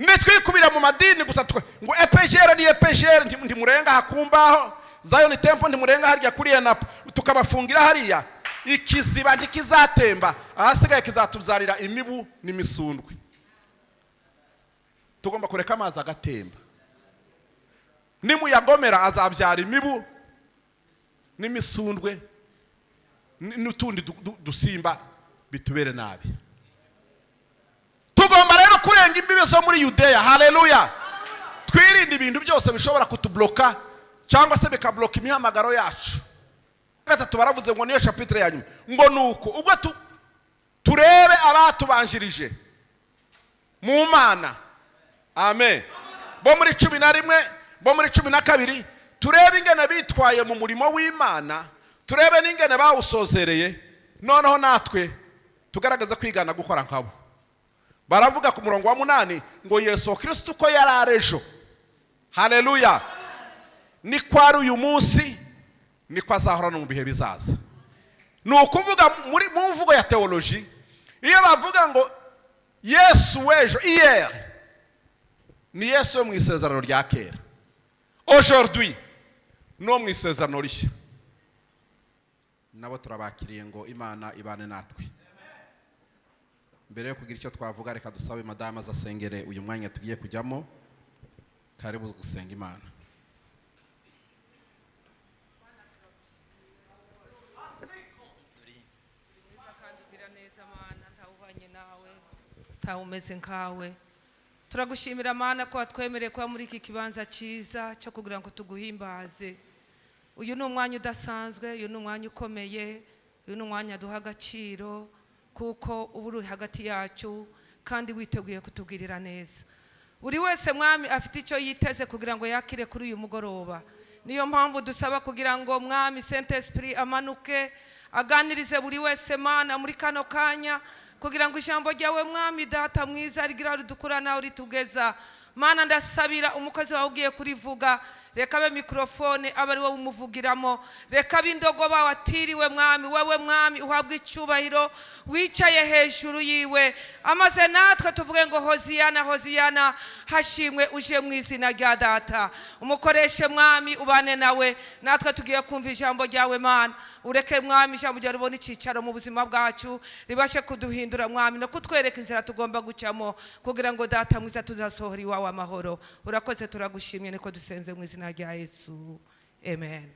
nitwikubira mu madini gusa ngo epejere ni epejere ntimurenga hakumbaho Zion Temple ntimurenga harya kuri enapo tukabafungira hariya ikiziba ntikizatemba ahasigaye kizatuzarira imibu n'imisundwe tugomba kureka amazi agatemba nimuyagomera azabyara imibu n'imisundwe n'utundi dusimba bitubere nabi tugomba rero kurenga imbibe zo muri Yudeya haleluya twirinde ibintu byose bishobora kutubloka cyangwa se bikabloka imihamagaro yacu gatatu baravuze ngo niyo chapitre ya nyuma ngo nuko ubwo turebe abatubanjirije mu Mana amen bo muri 11 bo muri 12 turebe ingene bitwaye mu murimo w'Imana turebe n'ingene bawusozereye noneho natwe tugaragaza kwigana gukora nkabo baravuga ku murongo wa 8 ngo Yesu Kristo ko yararejo haleluya ni kwari uyu munsi ni kwazahora no mu bihe bizaza nukuvuga muri mu mvugo ya theology iyo bavuga ngo Yesu wejo hier ni Yesu mu isezerano rya kera aujourd'hui no mu isezerano rishya nabo turabakiriye ngo Imana ibane natwe mbere yo kugira icyo twavuga reka dusabe madame azasengere uyu mwanya tugiye kujyamo karibu gusenga Imana umeze nkawe turagushimira Mana ko watwemereye kuba muri iki kibanza cyiza cyo kugira ngo tuguhimbaze uyu ni umwanya udasanzwe uyu ni umwanya ukomeye uyu ni umwanya duha agaciro kuko uba uri hagati yacu kandi witeguye kutugirira neza buri wese mwami afite icyo yiteze kugira ngo yakire kuri uyu mugoroba niyo mpamvu dusaba kugira ngo mwami Saint Esprit amanuke aganirize buri wese Mana muri kano kanya kugira ngo ijambo ryawe mwami data mwiza rigira ridukura nawe ritugeza Mana ndasabira umukozi wawe ugiye kurivuga reka be mikrofone abari wowe umuvugiramo reka bindogo bawatiriwe mwami wewe mwami uhabwa icyubahiro wicaye hejuru yiwe amaze natwe tuvuge ngo hoziyana hoziyana hashimwe uje mu izina rya data umukoreshe mwami ubane nawe natwe tugiye kumva ijambo ryawe Mana ureke mwami ijambo ryawe ribone icicaro mu buzima bwacu ribashe kuduhindura mwami no kutwereka inzira tugomba gucamo kugira ngo data mwiza tuzasohora iwawe amahoro urakoze turagushimye niko dusenze mu izina rya Yesu amen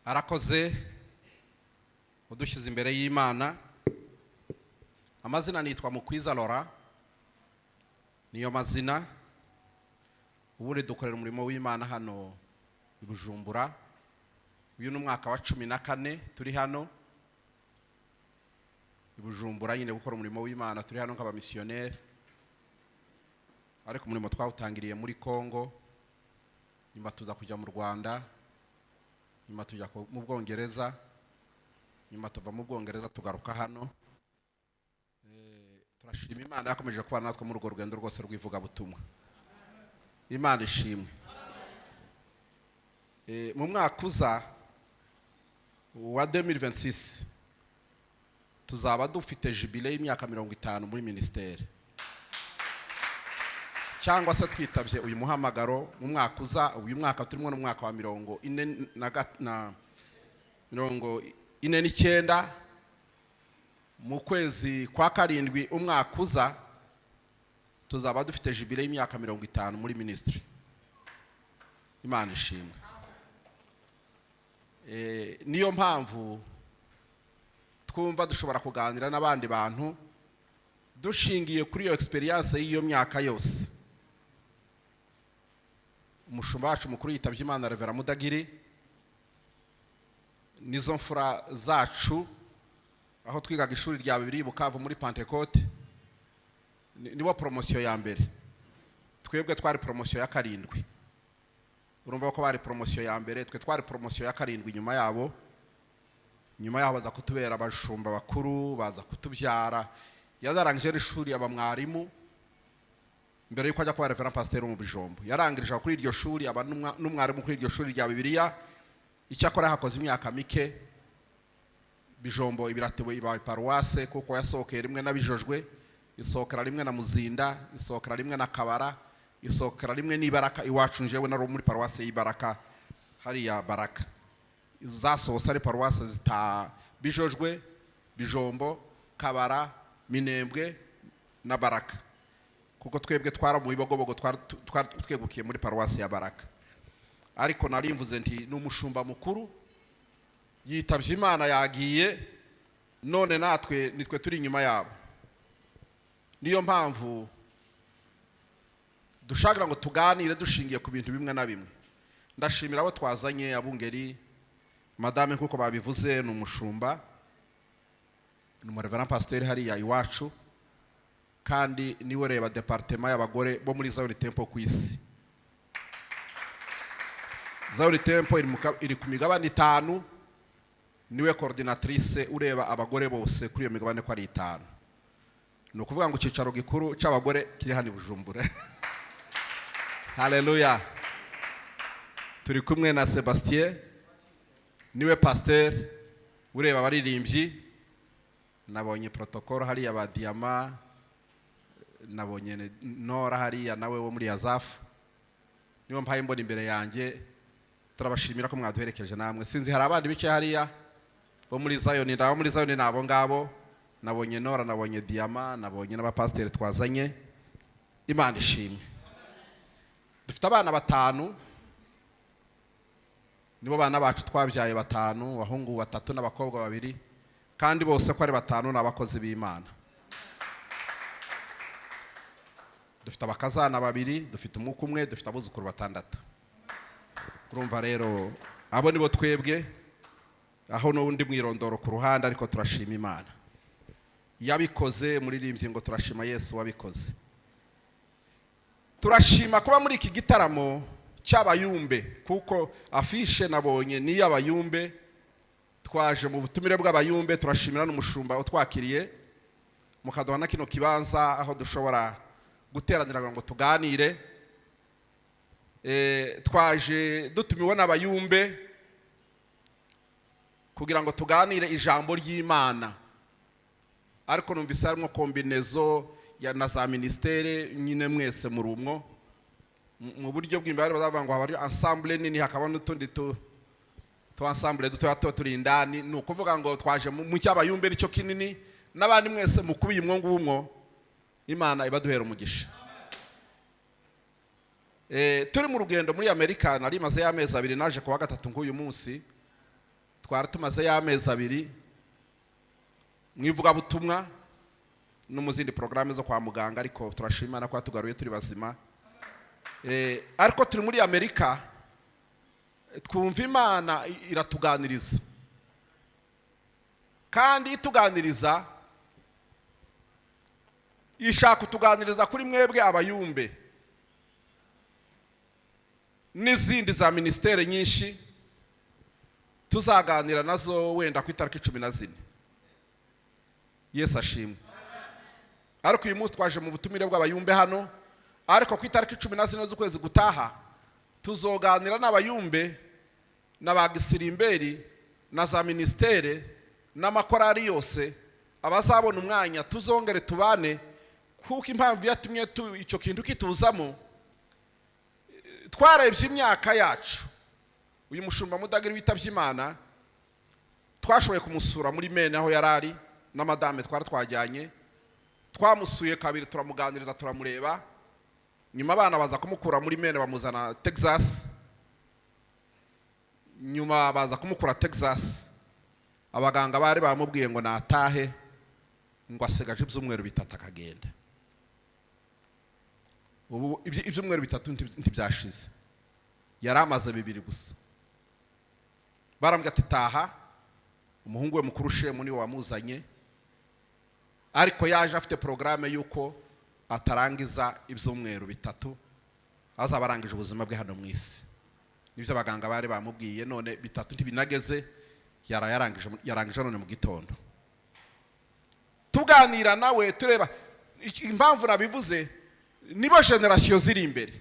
arakoze udushyize imbere y'Imana amazina nitwa Mukwiza Laura niyo mazina ubundi dukorera umurimo w'Imana hano i Bujumbura uyu ni umwaka wa 14 turi hano i Bujumbura nyine gukora umurimo w'Imana turi hano nk'aba missionnaire ariko umurimo twawutangiriye muri Kongo nyuma tuza kujya mu Rwanda nyuma tujya mu Bwongereza nyuma tuva mu Bwongereza tugaruka hano turashima Imana yakomeje kubana natwe muri urwo rugendo rwose rw'ivuga butumwa Imana ishimwe mu mwaka uza wa 2026 tuzaba dufite jubilei y'imyaka 50 muri ministeri cyangwa se twitabye uyu muhamagaro mu mwaka uza uyu mwaka turimo no mwaka wa 49 mu kwezi kwa karindwi umwaka uza tuzaba dufite jubilei y'imyaka 50 muri ministry Imana ishimwe niyo mpamvu twumva dushobora kuganira n'abandi bantu dushingiye kuri iyo experience y'iyo myaka yose umushumba wacu mukuru yitabye Imana Revera Mudagiri nizo mfura zacu aho twigaga ishuri rya bibiri Bukavu muri Pentecote nibo promotion ya mbere twebwe twari promotion ya karindwi urumva ko bari promotion ya mbere twe twari promotion ya karindwi nyuma yabo baza kutubera abashumba bakuru baza kutubyara yazarangije ishuri aba mwarimu mbere yuko ajya kuba reverend pasteur mu Bijombo yarangirije kuri iryo shuri aba n'umwarimu kuri iryo shuri rya Bibiliya icyakora hakoze imyaka mike Bijombo ibiratewe ibaye paruwase kuko yasohokeye rimwe nabijojwe, isokera rimwe na Muzinda, isokera rimwe na Kabara, isokera rimwe n'ibaraka iwacu njewe nari muri paruwase y'ibaraka hari ya Baraka. Zasohose ari paruwase zita bijojwe, Bijombo, Kabara, Minembwe na Baraka. Kuko twebwe twara mu Bibogobogo twegukiye muri paruwase ya Baraka. Ariko narimvuze nti n'umushumba mukuru yitavye Imana yagiye, none natwe nitwe turi inyuma yabo. Niyo mpamvu dushaka ngo tuganire dushingiye ku bintu bimwe na bimwe. Ndashimira abo twazanye abungeri, madame kuko babivuze n'umushumba, n'umureverend pasteur hari ya iwacu, kandi niwe reba departement y'abagore bo muri Zion Temple ku isi. Zion Temple iri ku migabane 5, niwe coordinatrice ureba abagore bose kuri iyo migabane ko ari 5. No kuvuga ngo cicaro gikuru c'abagore kiri hani Bujumbura. Haleluya. Turi kumwe na Sebastien, niwe pasteur ureba abaririmbyi. Nabonye protocol hari ya Badiama, nabonye Nora hari ya nawe wo muri Azafu. Niyo mpaye mbona imbere yanjye. Turabashimira ko mwaduherekeje namwe. Sinzi hari abandi bice hariya bo muri Zion, ndaho muri Zion nabo ngabo. Nabonye Nora, nabonye Diama, nabonye n'abapasiteri twazanye. Imana ishimwe. Dufite abana 5, nibo bana bacu twabyaye 5, abahungu 3 n'abakobwa 2, kandi bose ko ari 5 n'abakozi b'Imana. Dufite abakazana 2, dufite umwuka umwe, dufite abuzukuru 6. Urumva rero abo nibo twebwe, aho n'undi mwirondoro ku ruhande, ariko turashima Imana yabikoze. Muririmbye ngo turashima Yesu wabikoze. Turashima kuba muri iki gitaramo cy'abayumbe, kuko afishe nabonye ni y'abayumbe. Twaje mu butumire bw'abayumbe. Turashimira n'umushumba utwakiriye mukaduha na kino kibanza aho dushobora guteranira ngo tuganire. Twaje dutumiwe n'abayumbe kugira ngo tuganire ijambo ry'Imana, ariko numvise harimo kombinezo ya na za ministere nyine mwese muri umwo mu buryo bw'imbare bazavuga ngo habari ensemble nini hakaba n'utundi to ensemble duto turi indani. Nukuvuga ngo twaje mu cy'abayumbe nicyo kinini, n'abandi mwese mukubiye umwo ngumwo. Imana ibaduhera umugisha. Turi mu rugendo muri Amerika, nari maze y'amezi 2, naje kuwa 3 nk'uyu munsi. Twari tumaze y'amezi 2 mwivuga butumwa no mu zindi programme zo kwa muganga, ariko turashimana ko tugaruye turi bazima. Ariko turi muri Amerika, twumva Imana iratuganiriza, kandi ituganiriza ishaka kutuganiriza kuri mwebwe abayumbe n'izindi za ministere nyinshi tuzaganira nazo wenda ku itariki 14. Yesu ashimwe. Ariko uyu munsi twaje mu butumire bw'abayumbe hano, ariko ku itariki 14 z'ukwezi gutaha tuzoganira n'abayumbe n'abagisirimbe na za ministere n'amakorari yose. Abazabona umwanya tuzongere tubane, kuko impamvu yatumye icyo kintu kituzamo, twarebye imyaka yacu. Uyu mushumba mudagira witavye Imana twashoboye kumusura muri Mene aho yarari na madame twajyanye. Twamusuye 2, turamuganiriza, turamureba. Nyuma abana baza kumukura muri Mene bamuzana Texas. Nyuma baza kumukura Texas, abaganga bari bamubwiye ngo natahe, ngo asigaje ibyumweru 3 akagenda. Ubu ibyumweru 3 ntibyashize, yaramaze 2 gusa. Barambwira ati taha. Umuhungu we mukuru Shemu ni wamuzanye, ariko yaje afite programme yuko atarangiza ibyumweru 3 azabarangije ubuzima bwe hano mu isi. Nibyo abaganga bari bamubwiye, none 3 ntibinageze, yarangije none mu gitondo. Tuganira nawe tureba impamvu nabivuze, nibo generation ziri imbere.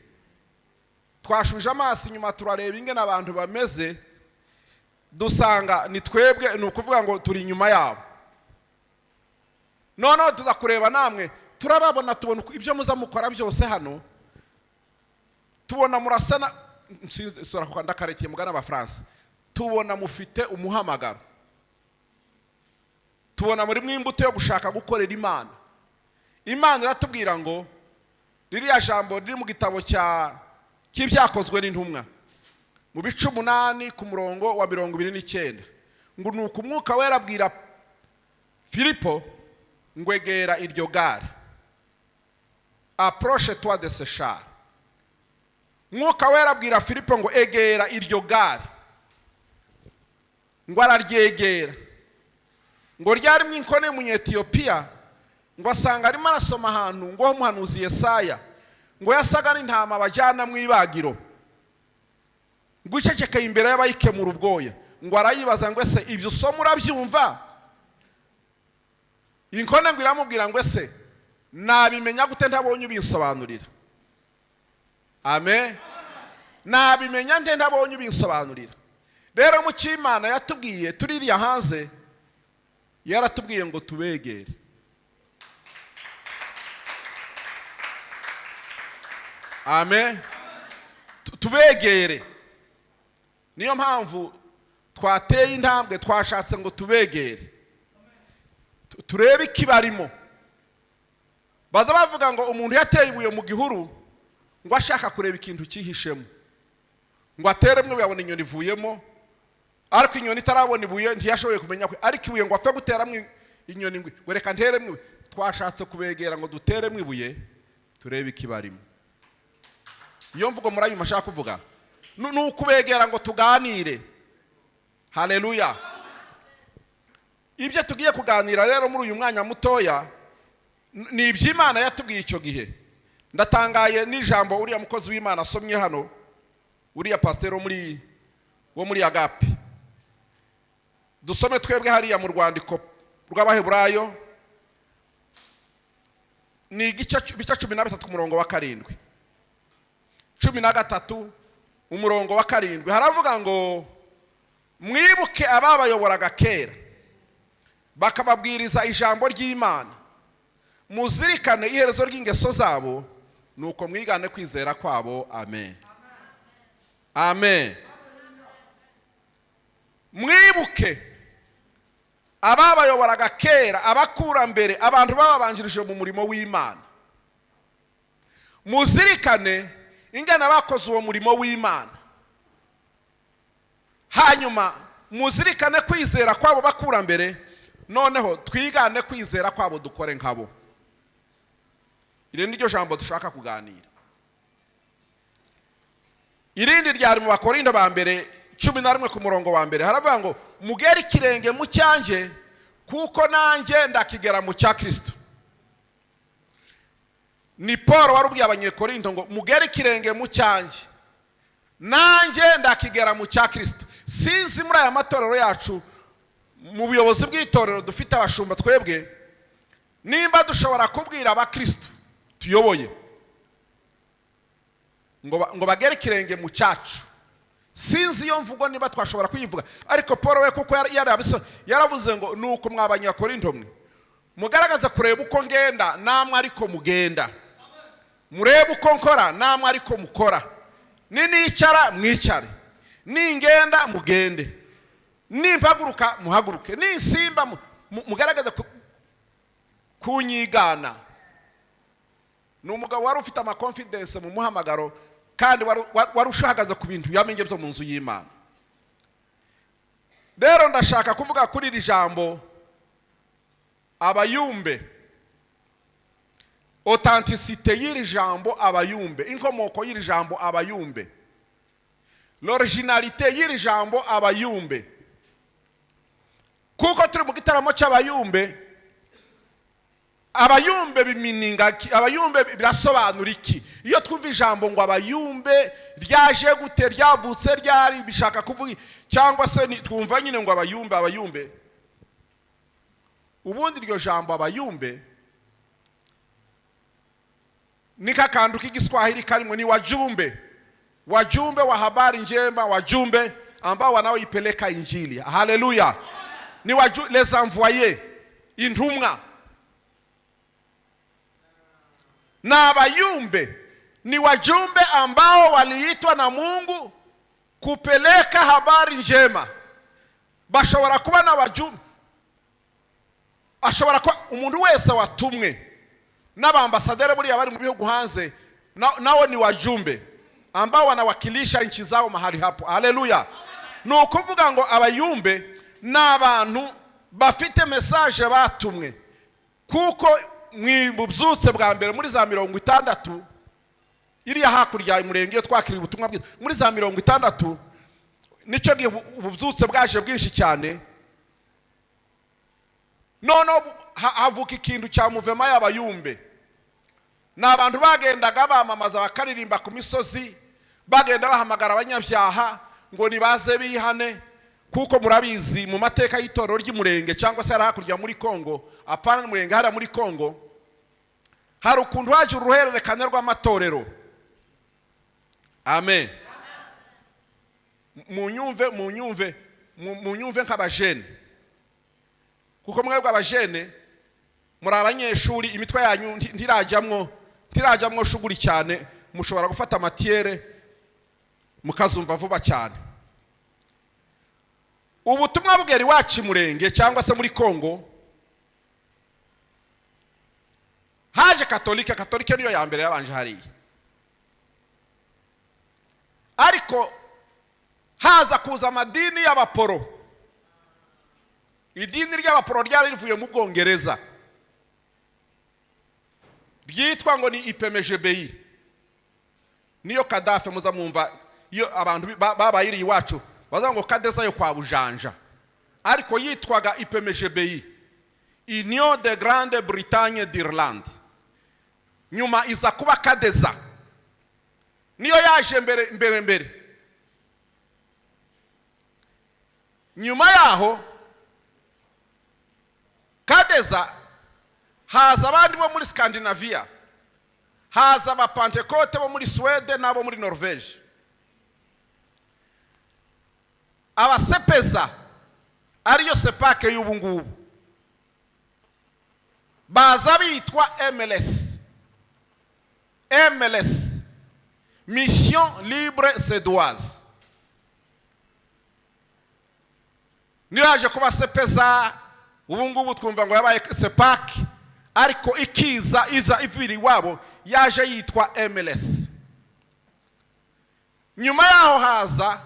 Twashubije amaso inyuma turareba ingene abantu bameze, dusanga ni twebwe, ni ukuvuga ngo turi inyuma yabo. Noneho tuzakureba namwe, turababona, tubona ibyo muza mukora byose hano, tubona murasana, sora kwanda karetiye mugana ba France, tubona mufite umuhamagaro, tubona muri mwimbuto yo gushaka gukorera Imana. Imana iratubwira ngo ririya jambo riri mu gitabo cy'ibyakozwe n'intumwa mu bice 8 ku murongo wa 29, ngo nuko Umwuka wera abwira Filipo ngo egera iryo gare, approche toi de ce char. Mwuka wera abwira Filipo ngo egera iryo gare, ngo araryegera, ngo ryari mu inkone mu Ethiopia, ngo asanga arimo arasoma ahantu ngo umuhanuzi Yesaya ngo yasaga n'intama bajyana mu ibagiro, ngo icecekeye imbere y'abayikemura ubwoya, ngo arayibaza ngo ese ibyo usoma urabyumva? Inkone ngo iramubwira ngo ese nabimenya gute ntabonye ubinsobanurira? Amen. Nabimenya nte ntabonye ubinsobanurira? Rero mu cy'Imana yatubwiye tuririya hanze, yaratubwiye ngo tubegere. Amen. Tubegere. Niyo mpamvu twateye intambwe, twashatse ngo tubegere, turebe ikibarimo. Baza bavuga ngo umuntu yateye ibuye mu gihuru ngo ashaka kureba ikintu cyihishemo, ngo ateremwe yabona inyoni ivuyemo, ariko inyoni itarabona ibuye ntiyashoboye kumenya ko ariko ibuye ngo apfe guteramwe inyoni ngo reka nteremwe. Twashatse kubegera ngo duteremwe ibuye turebe ikibarimo. Iyo mvugo murayuma ashaka kuvuga n'ukubegera ngo tuganire. Haleluya. Ibyo tugiye kuganira rero muri uyu mwanya mutoya ni iby'Imana yatubwiye icyo gihe. Ndatangaye n'ijambo uriya mukozi w'Imana asomye hano, uriya pastor wo muri Agape. Dusome twebwe hariya mu rwandiko rw'Abaheburayo, ni igice 13 ku murongo wa 7, 13 umurongo wa 7, haravuga ngo mwibuke ababayoboraga kera bakababwiriza ijambo ry'Imana, muzirikane iherezo ry'ingeso zabo, nuko mwigane kwizera kwabo. Amen. Amen. Mwibuke ababayoboraga kera, abakurambere, abantu bababanjirije mu murimo w'Imana, muzirikane ingana bakoze uwo murimo w'Imana, hanyuma muzirikane kwizera kwabo bakurambere, noneho twigane kwizera kwabo dukore nkabo. Iri niryo jambo dushaka kuganira. Irindi ryari mu Bakorinto ba mbere 11 ku murongo wa mbere, haravuga ngo mugere ikirenge mu cyanje kuko nanjye ndakigera mu cya Kristo. Ni Paul warubwiye Abanyekorinto ngo mugere ikirenge mu cyanje nanjye ndakigera mu cya Kristo. Sinzi muri aya matorero yacu, mu buyobozi bw'itorero dufite abashumba twebwe, nimba dushobora kubwira abakristo tuyoboye ngo bagere ikirenge mu cyacu. Sinzi iyo mvugo niba twashobora kuyivuga, ariko Paul we kuko yaravuze ngo nuko mw'Abanyakorinto mwe mugaragaza kureba uko ngenda namwe ariko mugenda, murebe uko nkora namwe ariko mukora, nicara mwicare, ningenda mugende, nimpaguruka muhaguruke, ninsimba mugaragaza kunyigana. Ni umugabo wari ufite ama confidence mu muhamagaro, kandi wari ushagaze ku bintu yamenye byo mu nzu y'Imana. Rero ndashaka kuvuga kuri iri jambo abayumbe, authenticité y'iri jambo abayumbe, inkomoko y'iri jambo abayumbe, l'originalité y'iri jambo abayumbe. Kuko turi mu gitaramo cy'abayumbe, abayumbe bimininga, abayumbe birasobanura iki? Iyo twumva ijambo ngo abayumbe ryaje gute, ryavutse ryari, bishaka kuvuga cyangwa se twumva nyine ngo abayumbe, ubundi iryo jambo abayumbe ni kakandu k'igiswahili karimo ni wajumbe wa habari njema, wajumbe ambao wanaoipeleka injili. Haleluya. Ni les envoyés, intumwa. Na abayumbe ni wajumbe ambao waliitwa na Mungu kupeleka habari njema. Bashobora kuba na wajumbe, ashobora kuba umuntu wese watumwe n'abambasaderi buriya bari mu bihugu hanze, nao ni wajumbe ambao wanawakilisha nchi zao mahali hapo. Haleluya. Nukuvuga ngo abayumbe n'abantu bafite message batumwe, kuko mwibubyutse bwa mbere muri za 60 iriya hakurya imurenge yo twakiriye ubutumwa bwiza muri za 60 nico gihe ububyutse bwaje bwinshi cyane. Nono havuka ikintu cya muvema y'abayumbe. N'abantu bagendaga bamamaza bakaririmba ku misozi, bagenda bahamagara abanyabyaha ngo nibaze bihane, kuko murabizi mu mateka y'Itorero ry'Umurenge cyangwa se hakurya muri Kongo, apana n'Umurenge hara muri Kongo, hari ukuntu haje uruhererekane rw'amatorero. Amen. Munyumve nk'abajene, kuko mwebwe abajene muri abanyeshuri, imitwe yanyu ntirajyamwo shuguri cyane, mushobora gufata matiere mukazumva vuba cyane. Ubutumwa bweri wacu Murenge cyangwa se muri Kongo haje katolike niyo ya mbere yabanje hariya, ariko haza kuza amadini y'abaporo. Idini ry'abaporo ryari rivuye mu Bwongereza, ryitwa ngo ni IPMGBI. Niyo Kadafe muza mwumva iyo abantu babayiri iwacu baza ngo kadeza yo kwa Bujanja, ariko yitwaga IPMGBI, Union de Grande Bretagne d'Irlande. Nyuma iza kuba kadeza, niyo yaje mbere. Nyuma yaho kadeza haza abandi bo muri Scandinavia, haza abapantekote bo muri Sweden nabo muri Norvege. Abasepeza ariyo sepake y'ubu ngubu baza bitwa MLS, Mission Libre Suédoise. Niyaje kuba sepeza ubu ngubu twumva ngo yabaye sepake, ariko ikiza iviri wabo yaje yitwa MLS. Nyuma yaho haza,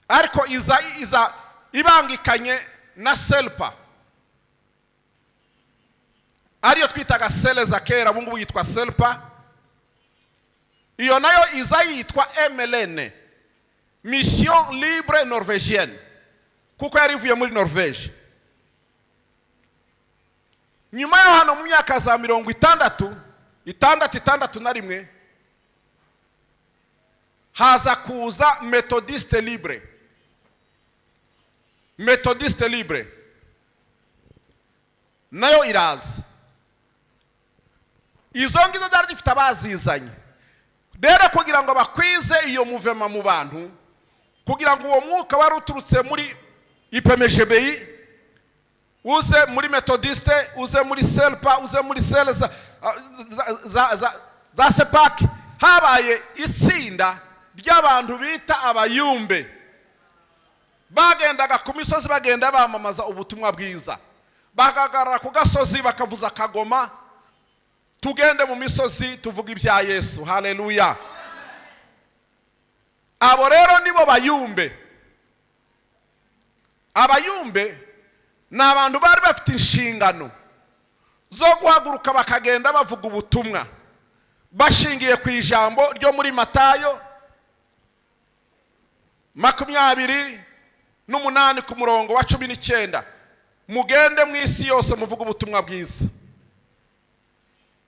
ariko iza ibangikanye na Selpa, ariyo twitaga Seleza kera, ubu ngubu yitwa Selpa. Iyo nayo iza yitwa MLN, Mission Libre Norvégienne, kuko yari ivuye muri Norvege. Nyuma yaho hano mu myaka za 60 haza kuza Methodiste Libre nayo iraza. Izo ngizo zari zifite abazizanye rero kugira ngo bakwize iyo muvema mu bantu, kugira ngo uwo mwuka wari uturutse muri IPMGBI uze muri Methodiste, uze muri Selpa, uze muri Seleza za Sepake, habaye itsinda ry'abantu bita abayumbe. Bagendaga ku misozi bagenda bamamaza ubutumwa bwiza, bagagarara ku gasozi bakavuza kagoma, tugende mu misozi tuvuga ibya Yesu. Haleluya. Abo rero nibo bayumbe. Abayumbe ni abantu bari bafite inshingano zo guhaguruka bakagenda bavuga ubutumwa bashingiye ku ijambo ryo muri Matayo 28 ku murongo wa 19, mugende mu isi yose muvuga ubutumwa bwiza.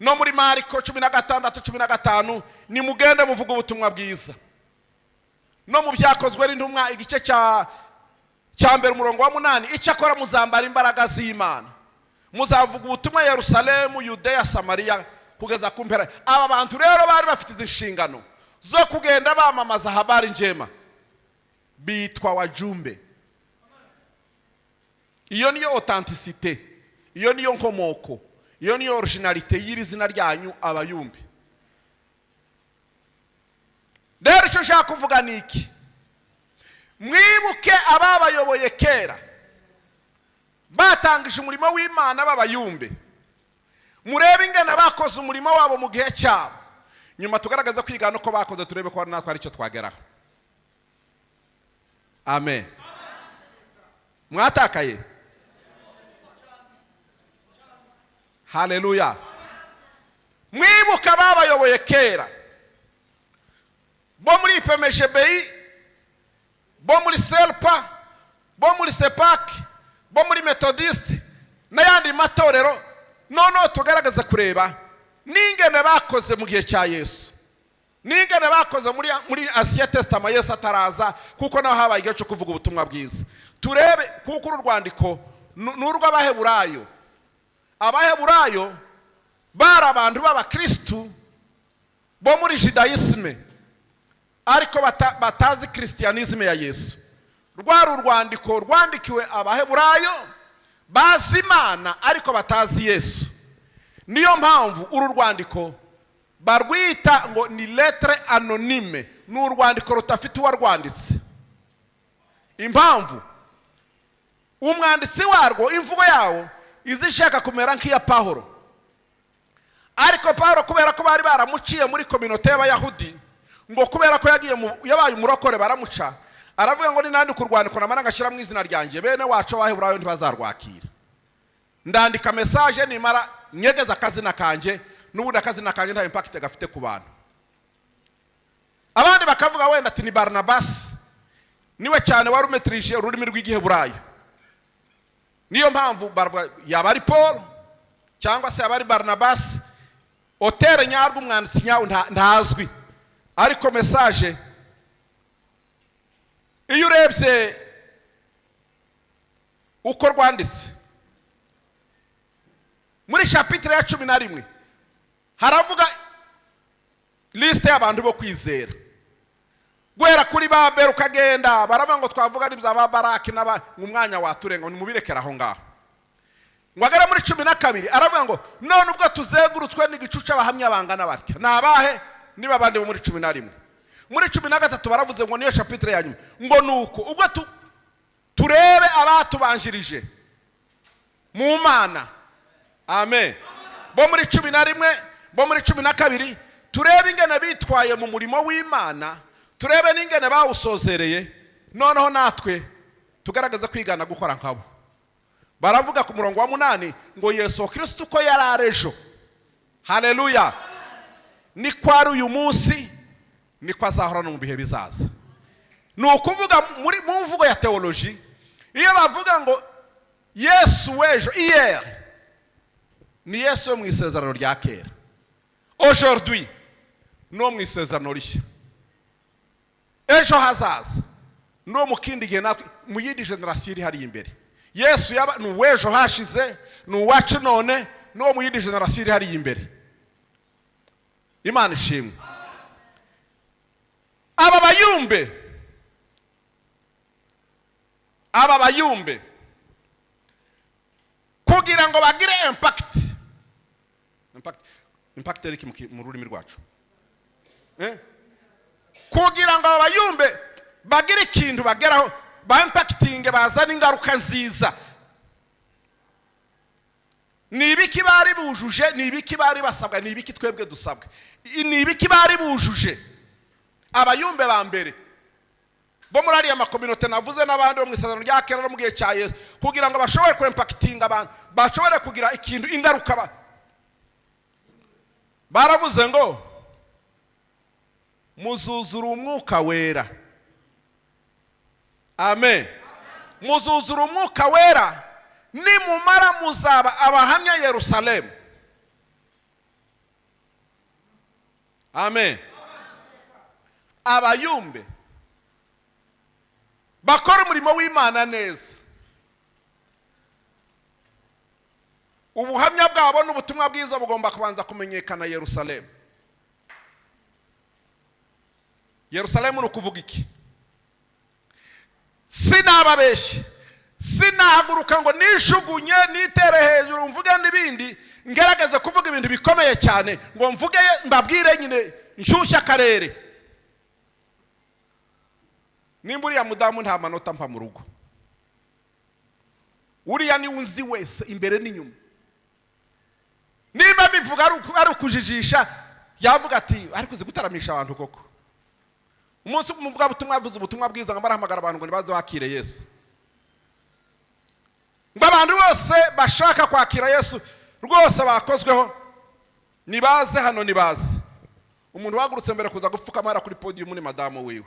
No muri Mariko 16:15 ni mugende muvuga ubutumwa bwiza. No mu byakozwe n'intumwa igice cya mbere umurongo wa 8, icyakora muzambara imbaraga z'Imana, muzavuga ubutumwa Yerusalemu, Yudeya, Samariya kugeza ku mpera. Aba bantu rero bari bafite inshingano zo kugenda bamamaza habari njema. bitwa wajumbe. Iyo niyo authenticité, iyo niyo nkomoko, iyo niyo originalité y'iri zina ryanyu abayumbe. Rero icyo nshaka kuvuga ni iki? Mwibuke ababayoboye kera batangije umurimo w'Imana b'abayumbe. Murebe ingene bakoze umurimo wabo mu gihe cyabo, nyuma tugaragaza kwigana uko bakoze, turebe ko natwe ari cyo twageraho. Amen. Mwatakaye? Haleluya. Mwibuke ababayoboye kera, bo muri PMGBI, bo muri Selpa, bo muri Sepak, bo muri Methodist n'ayandi matorero. Noneho tugaragaza kureba n'ingene bakoze mu gihe cya Yesu, n'ingene bakoze muri Ancien Testament Yesu ataraza, kuko naho habaye igihe cyo kuvuga ubutumwa bwiza. Turebe kuko uru rwandiko n'urw'Abaheburayo. Abaheburayo bari abantu b'Abakristu bo muri Judaisme, ariko batazi Christianisme ya Yesu. Rwari urwandiko rwandikiwe Abaheburayo bazi Imana ariko batazi Yesu. Niyo mpamvu uru rwandiko barwita ngo ni lettre anonyme, ni urwandiko rutafite uwarwanditse. Impamvu umwanditsi warwo imvugo yawo izishaka kumera nk'iya Pawulo, ariko Pawulo kubera ko bari baramuciye muri communauté y'Abayahudi, ngo kubera ko yabaye umurokore baramuca, aravuga ngo ni nandi kurwandiko namara ngashyira mu izina ryanjye, bene wacu Abaheburayo ntibazarwakira. Ndandika message nimara nyegeza akazina kanje, n'ubundi akazina kanje nta impact gafite ku bantu. Abandi bakavuga wenda ati ni Barnabas niwe cyane wari umetrije ururimi rw'Igiheburayo. Niyo mpamvu yaba ari Paul cyangwa se yaba ari Barnabas, otere nyarwo umwanditsi nyawo ntazwi, ariko message iyo urebye uko rwanditse muri chapitre ya 11 haravuga liste y'abantu bo kwizera. Gwera kuri Babel ukagenda baravuga ngo twavuga n'ibya Baraki n'umwanya waturenga ni mubirekera aho ngaho. Ngwagara muri 12 aravuga ngo none ubwo tuzegurutswe n'igicuca abahamya bangana batya nabahe niba bande muri 11. Muri 13 baravuze ngo niyo chapitre ya nyuma, ngo nuko ubwo turebe abatubanjirije mu Mana. Amen. Bo muri 11, bo muri 12 turebe ingene bitwaye mu murimo w'Imana, turebe n'ingene bawusozereye, noneho natwe tugaragaza kwigana gukora nkabo. Baravuga ku murongo wa 8 ngo Yesu Kristo ko yararejo. Haleluya. Ni kwari uyu munsi, ni kwazahora no mu bihe bizaza. Ni ukuvuga muri mu mvugo ya theology, iyo bavuga ngo Yesu wejo hier, ni Yesu mu isezerano rya kera. Aujourd'hui no mu isezerano rishya. Ejo hazaza no mu kindi gihe natwe mu yindi generation iri hari imbere. Yesu yaba ni wejo hashize, ni uwacu none, no mu yindi generation iri hari imbere. Imana ishimwe. Aba bayumbe kugira ngo bagire impact eriki mu rurimi rwacu, kugira ngo abayumbe bagire ikintu bageraho, ba impacting bazana ingaruka nziza. Ni ibiki bari bujuje, ni ibiki bari basabwa, ni ibiki twebwe dusabwa, ni ibiki bari bujuje abayumbe ba mbere bo muri ariya makominote navuze n'abandi bo mu isezerano rya kera no mu gihe cya Yesu, kugira ngo bashobore ku impacting abantu, bashobore kugira ikintu ingaruka. Baravuze ngo muzuzura umwuka wera. Amen. Muzuzura umwuka wera, nimumara muzaba abahamya Yerusalemu. Amen. Abayumbe bakora umurimo w'Imana neza, ubuhamya bwabo n'ubutumwa bwiza bugomba kubanza kumenyekana Yerusalemu. Yerusalemu ni ukuvuga iki? sinababeshye, sinahaguruka ngo nishugunye nitere hejuru mvuge n'ibindi ngerageze kuvuga ibintu bikomeye cyane ngo mvuge mbabwire nyine nshyushya akarere. Nimba uriya mudamu nta manota mpa mu rugo, uriya ni unzi wese imbere n'inyuma, niba bivuga ari ukujijisha yavuga ati ariko uzi gutaramisha abantu koko. Umunsi umuvuga butumwa avuze ubutumwa bwiza ngo barahamagara abantu ngo nibaze bakire Yesu, ngo abantu bose bashaka kwakira Yesu rwose bakozweho nibaze hano nibaze. Umuntu wagurutse mbere kuza gupfukama ara kuri podium ni madamu wiwe.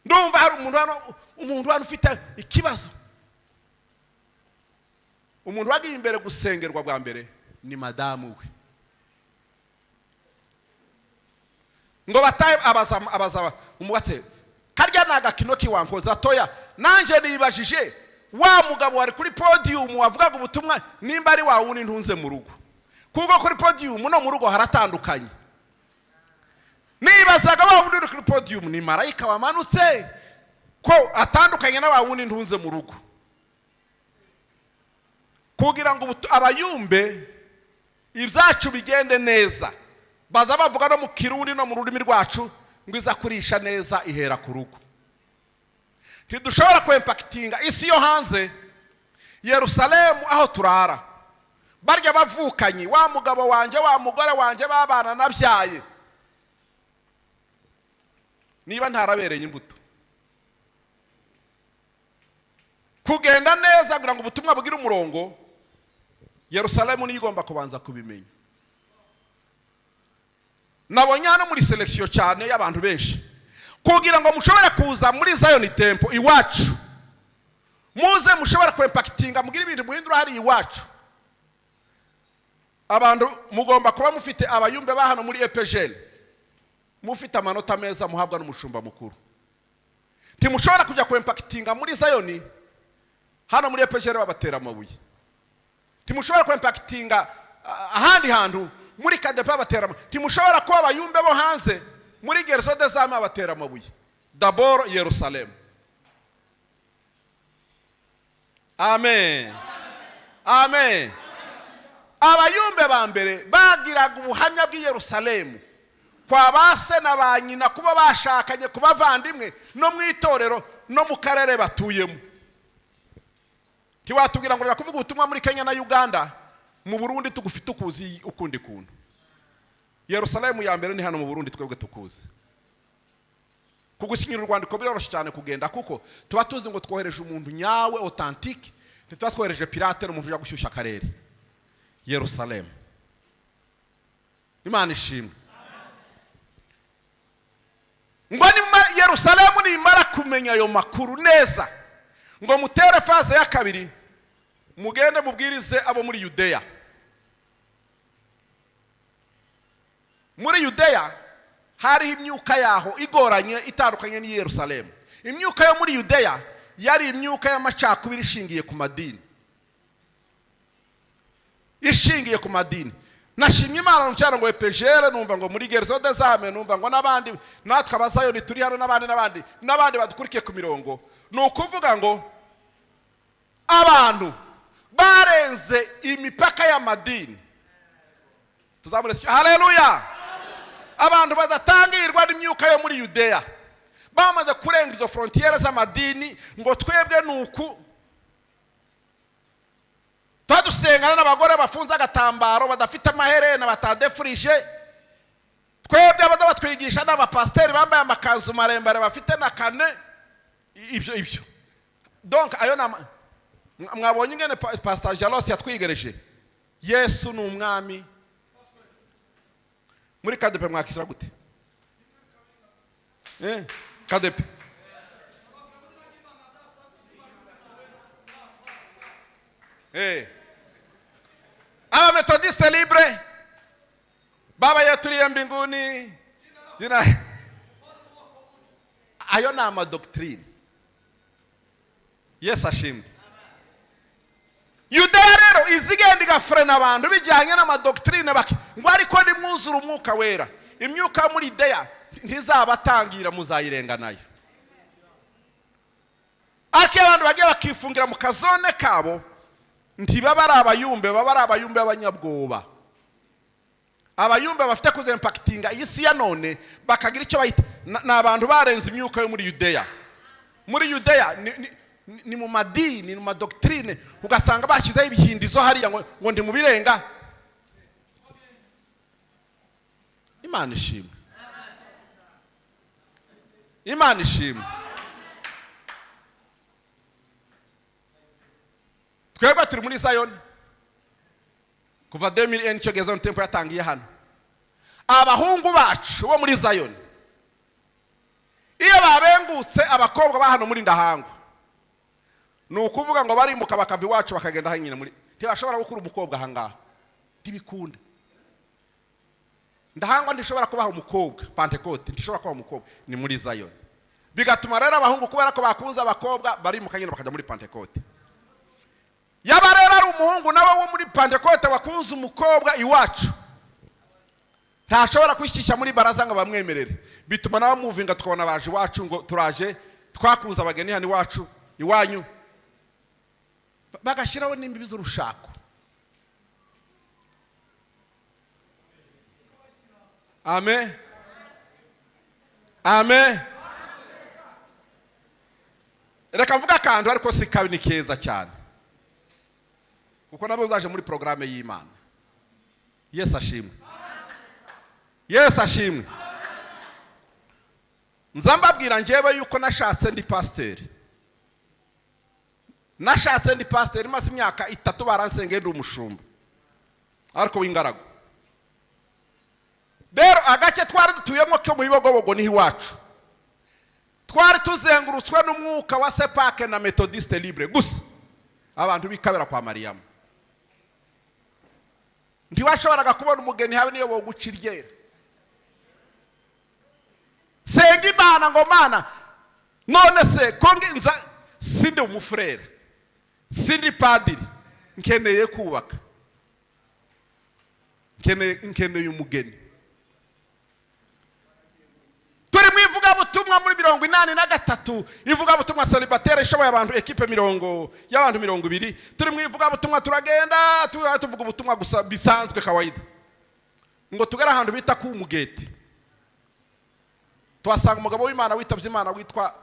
Ndumva hari umuntu hano ufite ikibazo. Umuntu wagiye imbere gusengerwa bwa mbere ni madamu we. Ngo bataye abaza umwate karya nagakino kiwankoza toya nanje nibajije wa mugabo wari kuri podium wavugaga ubutumwa nimba ari wa wundi ntunze mu rugo, kuko kuri podium no mu rugo haratandukanye. Nibazaga wa wundi kuri podium ni marayika wamanutse ko atandukanye na wa wundi ntunze mu rugo, kugira ngo abayumbe ibyacu bigende neza. Baza bavuga no mu Kirundi no mu rurimi rwacu ngo iza kurisha neza ihera ku rugo. Ntidushobora kwempactinga isi yo hanze Yerusalemu aho turara, barya bavukanye wa mugabo wanje wa mugore wanje babana nabyaye, niba ntarabereye imbuto kugenda neza kugira ngo ubutumwa bugire umurongo, Yerusalemu ni igomba kubanza kubimenya. Nabonye hano muri selection cyane y'abantu benshi kugira ngo mushobore kuza muri Zion Temple iwacu, muze mushobora kwempactinga mugira ibintu muhindura hari iwacu. Abantu mugomba kuba mufite abayumbe ba hano muri EPGL, mufite amanota meza muhabwa n'umushumba mukuru. Timushobora kujya kwempactinga muri Zion hano muri EPGL babatera amabuye. Timushobora kwempactinga ahandi hantu muri kadepa batera amabuye. Timushobora kuba abayumbe bo hanze muri gerzo de zama batera amabuye. D'abord Yerusalem. Amen. Amen. Abayumbe ba mbere bagiraga ubuhamya bw'i Yerusalemu kwa base na banyina kuba bashakanye kubavandimwe no mwitorero no mu karere batuyemo. Tiwatubwira ngo yakuvuga ubutumwa muri Kenya na Uganda, mu Burundi tugufite ukuzi ukundi kuntu. Yerusalemu ya mbere ni hano mu Burundi twebwe tukuzi. Kugusinyira urwandiko biroroshye cyane kugenda kuko tuba tuzi ngo twohereje umuntu nyawe authentique, tuba twohereje pirate umuntu ujya gushyushya akarere. Yerusalemu. Imana ishimwe. Ngo ni Yerusalemu nimara kumenya ayo makuru neza, ngo mutere faze ya kabiri mugende mubwirize abo muri Yudeya. Muri Yudeya hari imyuka yaho igoranye itandukanye ni Yerusalemu. Imyuka yo muri Yudeya yari imyuka y'amacakubiri ishingiye ku madini. Ishingiye ku madini. Nashimye Imana n'ucyana ngo EPGL, numva ngo muri gerzo de zame, numva ngo nabandi natwe abazayo ni turi hano nabandi badukurikiye ku mirongo. Nukuvuga ngo abantu barenze imipaka y'amadini. Tuzamure haleluya. Abantu badatangirwa n'imyuka yo muri Yudeya bamaze kurenga izo frontiere z'amadini ngo twebwe nuku twadusengana n'abagore bafunza agatambaro badafite amaherena batadefurije, twebwe abaza batwigisha n'abapasteri bambaye amakanzu marembare bafite na kane ibyo. Donc ayo mwabonye ngene Pastor Jalos yatwigereje Yesu ni umwami. Muri kadepe mwakisira gute? Kadepe. Aba Methodiste libre baba yaturiye mbinguni jina ayo na ama doctrine. Yes ashimwe. Yudeya rero izigenda igafrena abantu bijyanye n'ama doctrine baki ngo ariko ni mwuzura umwuka wera. Imyuka muri Yudeya ntizabatangira muzayirenga nayo. ariko abantu bagiye bakifungira mu kazone kabo ntibaba ari abayumbe, baba ari abayumbe b'abanyabwoba, abayumbe bafite kuza impactinga iyi si ya none bakagira icyo bayita n'abantu barenze imyuka yo muri Yudeya. Muri Yudeya ni mu madini, ni mu madoctrine, ugasanga bashyizeho ibihindizo hariya ngo ndi mu birenga. Imana ishimwe, Imana ishimwe. Twebwe turi muri Zion kuva 2000 cyo Gezon tempo yatangiye hano. Abahungu bacu bo muri Zion iyo babengutse abakobwa ba hano muri Ndahango, ni ukuvuga ngo barimbuka bakava iwacu bakagenda hanyine muri, ntibashobora gukura umukobwa ahangaha, ntibikunda. Ndahango ndishobora kubaho umukobwa Pentecote, ndishobora kubaho umukobwa, ni muri Zion. Bigatuma rero abahungu kubera ko bakunze abakobwa barimuka nyine bakajya muri Pentecote. Yaba rero ari umuhungu nawe wo muri Pentecote wakunze umukobwa iwacu, ntashobora kwishyisha muri baraza ngo bamwemerere. Bituma nawe muvinga tukabona baje iwacu ngo turaje twakuza abageni hano iwacu iwanyu, bagashiraho n'imbibi z'urushako. Amen, amen. Reka mvuga kandi ariko si kabi, ni keza cyane kuko nabo zaje muri programme y'Imana. Yesu ashimwe, Yesu ashimwe. Nzambabwira njyewe yuko nashatse ndi pasteur, nashatse ndi pasteur maze imyaka 3 baransengeye ndi umushumba ariko w'ingaragu. Rero agace twari dutuyemo ko mu Bigogo ni iwacu, twari tuzengurutswe n'umwuka wa sepake na methodiste libre gusa, abantu bikabera kwa Mariyamu. Ntiwashoboraga kubona umugeni habe niyo woguciryera. Senga Imana ngo Mana, none se konge nza sinde umufrere, sindi padiri, nkeneye kubaka, nkeneye umugeni. Turi mwivuga butumwa muri 83, ivuga butumwa célibataire ishoboye abantu equipe y'abantu 200. Turi mwivuga butumwa turagenda tuvuga butumwa gusa bisanzwe kawaida, ngo tugera ahantu bita ku Mugeti. Twasanga umugabo w'Imana witavye Imana witwa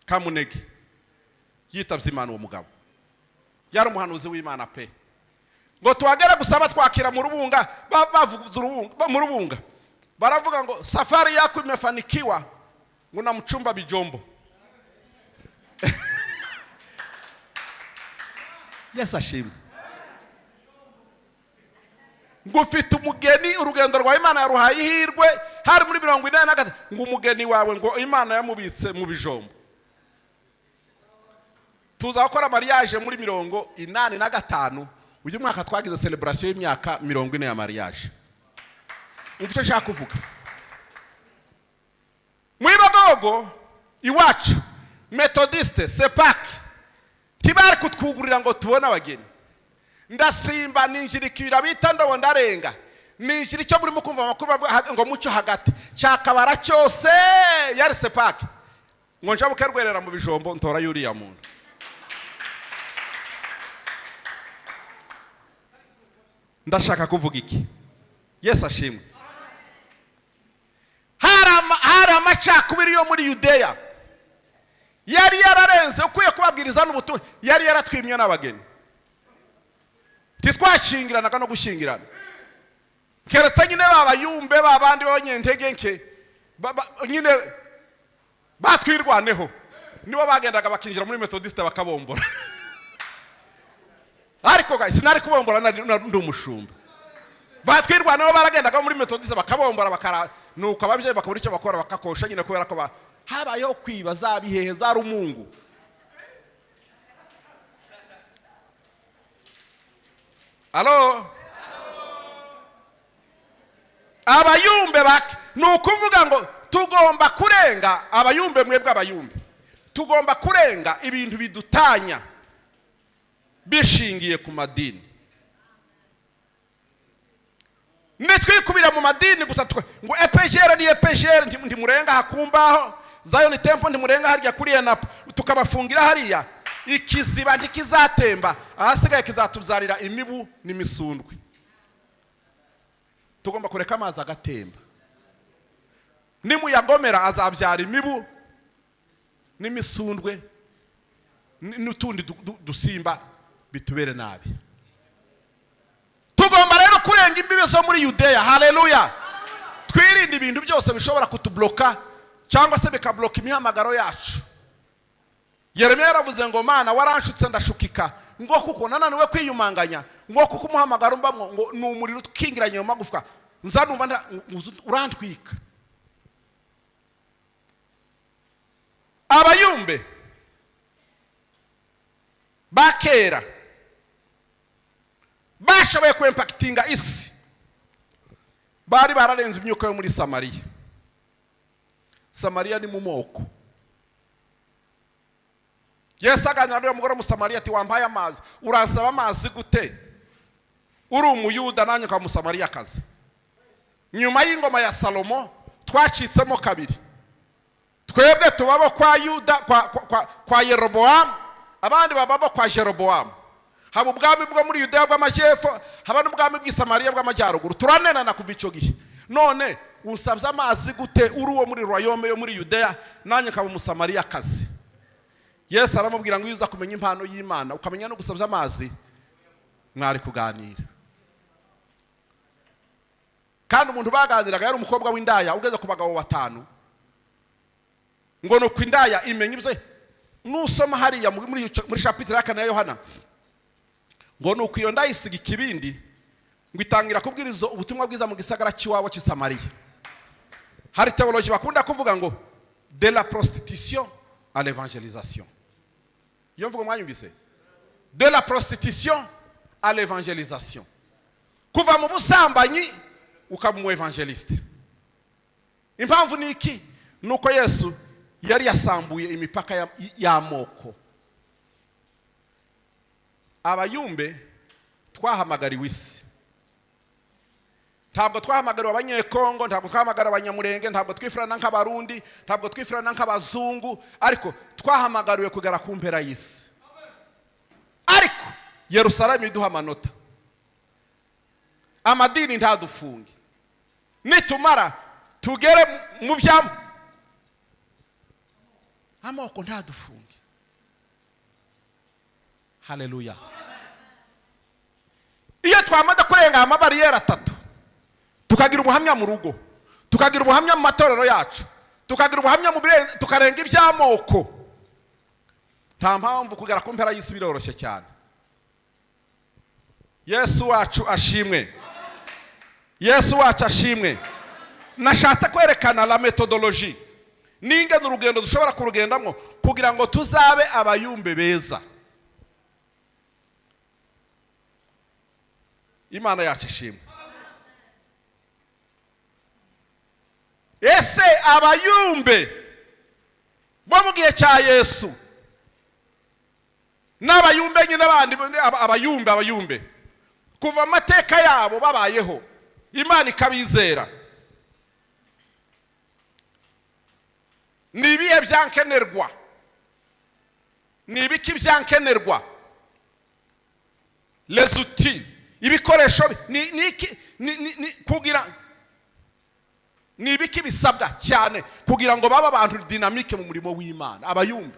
Kamunege, yitavye Imana uwo mugabo yari umuhanuzi w'Imana pe. Ngo twagera gusaba twakira mu rubunga, bavuze urubunga mu rubunga, baravuga ngo safari yako imefanikiwa, ngo na mchumba bijombo. Yesu ashimwe. Ngo ufite umugeni, urugendo rwa Imana yaruhaye ihirwe, hari muri 83, ngo umugeni wawe ngo Imana yamubitse mu bijombo. Tuza gukora mariage muri 85, uyu mwaka twagize celebration y'imyaka 40 ya mariage. Umfite nshaka kuvuga mu Bigogo iwacu methodiste sepake tibari kutwugurira ngo tubone abageni. Ndasimba ninjirikira bita ndobo ndarenga, ninjira icyo muri mukumva amakuru bavuga ngo mucyo hagati cyakabara cyose yari sepake, ngo njabuke rwerera mu bijombo ntora yuriya muntu. Ndashaka kuvuga iki? Yesu ashimwe. Hari amacakubiri yo muri Yudeya yari yararenze, ukwiye kubabwiriza n'ubutumwa, yari yaratwimye n'abageni. Titwashingiranaga no gushingirana, keretse nyine babayumbe babandi b'abanyentege nke nyine batwirwaneho, nibo bagendaga bakinjira muri methodiste bakabombora. Ariko guys, sinari kubombora ndi umushumba. Batwirwaneho baragendaga muri methodiste bakabombora bakara, nuko ababyeyi bakabura icyo bakora bakakosha nyine kubera ko habayeho kwiba za bihehe za rumungu. Alo? Abayumbe nukuvuga ngo tugomba kurenga abayumbe, mwebwe abayumbe tugomba kurenga ibintu bidutanya bishingiye ku madini. Nitwikubira mu madini gusa ngo EPGR ni EPGR, ndi murenga hakumbaho Zion temple, ndi murenga harya kuri na tukabafungira hariya, ikiziba ntikizatemba, ahasigaye kizatuzarira imibu n'imisundwe. Tugomba kureka amazi agatemba. Nimuyagomera azabyara imibu n'imisundwe n'utundi dusimba bitubere nabi. Tugomba rero kurenga imbibe zo muri Yudeya. Haleluya. Twirinde ibintu byose bishobora kutubloka cyangwa se bikabloka imihamagaro yacu. Yeremiya yaravuze ngo Mana waranshutse ndashukika, ngo kuko nananiwe kwiyumanganya, ngo kuko umuhamagaro mbamwo ngo ni umuriro ukingiranye mu magufwa, nzanumva urantwika. Abayumbe bakera bashoboye kwempactinga isi, bari bararenze imyuka yo muri Samariya. Samariya ni mu moko. Yesu aganira n'uwo mugore mu Samariya ati wampaye amazi, uransaba amazi gute? Uri umuyuda nanjye kwa Musamariya kazi. Nyuma y'ingoma ya Salomo twacitsemo kabiri. Twebwe tubabo kwa Yuda kwa Yeroboamu, abandi bababo kwa Jeroboamu. Haba ubwami bwo muri Yudeya bw'amajyepfo, haba n'ubwami bw'i Samariya bw'amajyaruguru. Turanenana kuva icyo gihe. None usabye amazi gute uri uwo muri Royome yo muri Yudeya nanjye kaba Musamariya kazi? Yesu aramubwira ngo uza kumenya impano y'Imana ukamenya no gusabya amazi, mwari kuganira. Kandi umuntu baganiraga yari umukobwa w'indaya ugeze ku bagabo 5. Ngo nuko indaya imenya ibyo nusoma hariya muri chapitre ya 4 ya Yohana, ngo nuko iyo ndaya isiga ikibindi ngo itangira kubwiriza ubutumwa bwiza mu gisagara cy'iwabo cy'i Samariya. Hari theologie bakunda kuvuga ngo de la prostitution à l'évangélisation. Iyo mvugo mwanyumvise, de la prostitution à l'évangélisation. Kuva mu busambanyi ukaba mu evangeliste. Impamvu ni iki? Nuko Yesu yari yasambuye imipaka y'amoko. Abayumbe twahamagariwe isi. Ntabwo twahamagariwe abanyekongo, ntabwo twahamagariwe abanyamurenge, ntabwo twifurana nk'abarundi, ntabwo twifurana nk'abazungu, ariko twahamagariwe kugera ku mpera y'isi. Ariko Yerusalemu iduha amanota. Amadini ntadufunge. Nitumara tugere mu byamo, amoko ntadufunge. Haleluya. Iyo twamada kurenga amabariyeri 3, tukagira ubuhamya mu rugo, tukagira ubuhamya mu matorero yacu, tukagira ubuhamya mu birenze, tukarenga iby'amoko, nta mpamvu kugera ku mpera y'isi biroroshye cyane. Yesu wacu ashimwe. Yesu wacu ashimwe. Nashatse kwerekana la methodologie ninge n'urugendo dushobora kurugendamo kugira ngo tuzabe abayumbe beza. Imana yacu ishimwe. Ese abayumbe bo mu gihe cya Yesu n'abayumbe nyine n'abandi abayumbe kuva amateka yabo babayeho, Imana ikabizera, nibihe byankenerwa? Nibiki byankenerwa? Les outils, ibikoresho kugira nibiki bisabwa cyane kugira ngo baba abantu dynamique mu murimo w'Imana abayumbe.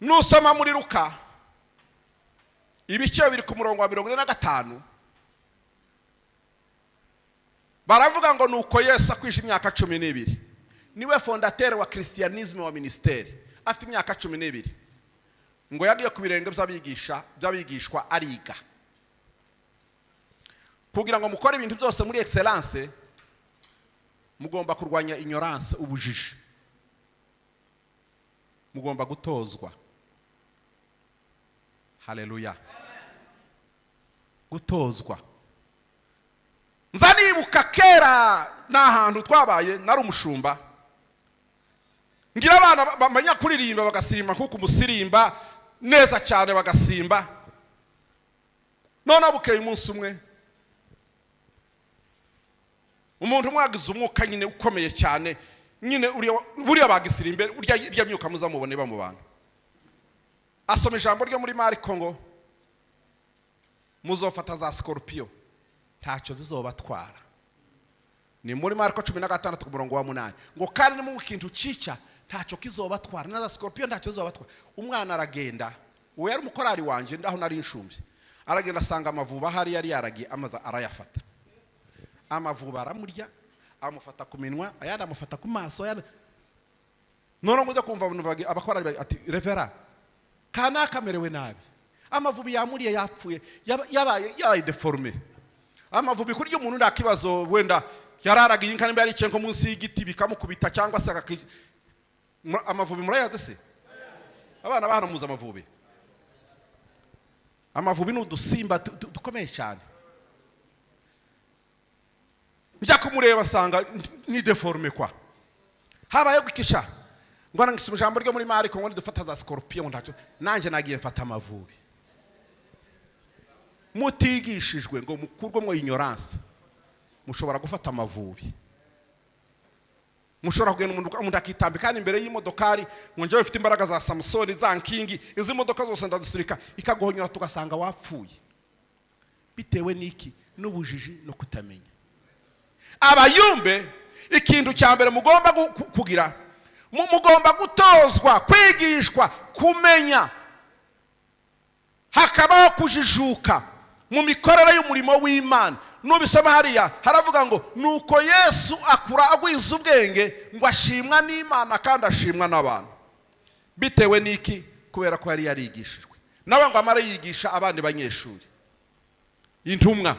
Nusoma muri Luka ibice biri ku murongo wa 45, baravuga ngo nuko Yesu akwisha imyaka 12, niwe fondateur wa christianisme wa ministeri, afite imyaka 12, ngo yagiye ku birenge by'abigishwa ariga kugira ngo mukore ibintu byose muri excellence. Mugomba kurwanya ignorance, ubujiji. Mugomba gutozwa. Haleluya. Gutozwa. Nzanibuka kera n'ahantu twabaye nari umushumba, ngira abana bamanya kuririmba bagasirimba kuko umusirimba neza cyane bagasimba. None bukeye umunsi umwe umuntu mwagize umwuka nyine ukomeye cyane, nyine buriya bagisirimbe urya myuka muzamubone ba mu bantu. Asoma ijambo ryo muri Mariko ngo muzofata za scorpio ntacyo zizobatwara. Ni muri Mariko 16 ku murongo wa 8 ngo kandi mu kintu cica ntacyo kizobatwara, na za scorpio ntacyo zizobatwara. Umwana aragenda, uwo yari umukorari wanje ndaho nari inshumbye, aragenda asanga amavuba hari yari yaragiye amaza arayafata. Amavuba aramurya, amufata ku minwa, ayandi amufata ku maso, none ngo kumva abakorari ati revera kana kamerewe nabi, amavubi yamuriye yapfuye yabaye deforme. Amavubi kurya umuntu ndakibazo wenda yararagiye inka nimba yaricenko munsi y'igiti bikamukubita cyangwa se amavubi murayaze se? Abana bahana muza amavubi. Amavubi n'udusimba dukomeye cyane. Njya kumureba sanga ni deforme kwa. Habaye gukisha. Ngo nangisoma ijambo ryo muri Mariko ngo dufata za scorpion ntacyo. Nanje nagiye mfata amavubi. Mutigishijwe ngo mukurwe mu ignorance. Mushobora gufata amavubi. Mushobora kugenda umuntu akitambika imbere y'imodokari ngo nje mfite imbaraga za Samsoni za Nkingi, izi modoka zose ndazisturika ikaguhonyora tugasanga wapfuye. Bitewe niki n'ubujiji no kutamenya. Abayumbe ikintu cya mbere mugomba kugira, mugomba gutozwa, kwigishwa, kumenya, hakabaho kujijuka mu mikorere y'umurimo w'Imana. Nubisoma hariya haravuga ngo nuko Yesu akura agwiza ubwenge ngo ashimwa n'Imana kandi ashimwa n'abantu. Bitewe niki? Kubera ko yari yarigishijwe. Nawe ngo amare yigisha abandi banyeshuri, intumwa,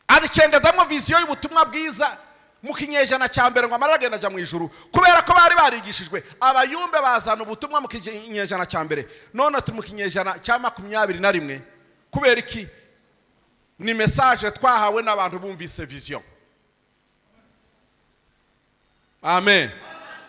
azicengezamo viziyo y'ubutumwa bwiza mu kinyejana cya mbere ngo amara agenda ajya mu ijuru, kubera ko bari barigishijwe. Abayumbe bazana ubutumwa mu kinyejana cya mbere, none turi mu kinyejana cya 21. Kubera iki? Ni message twahawe n'abantu bumvise vision. Amen.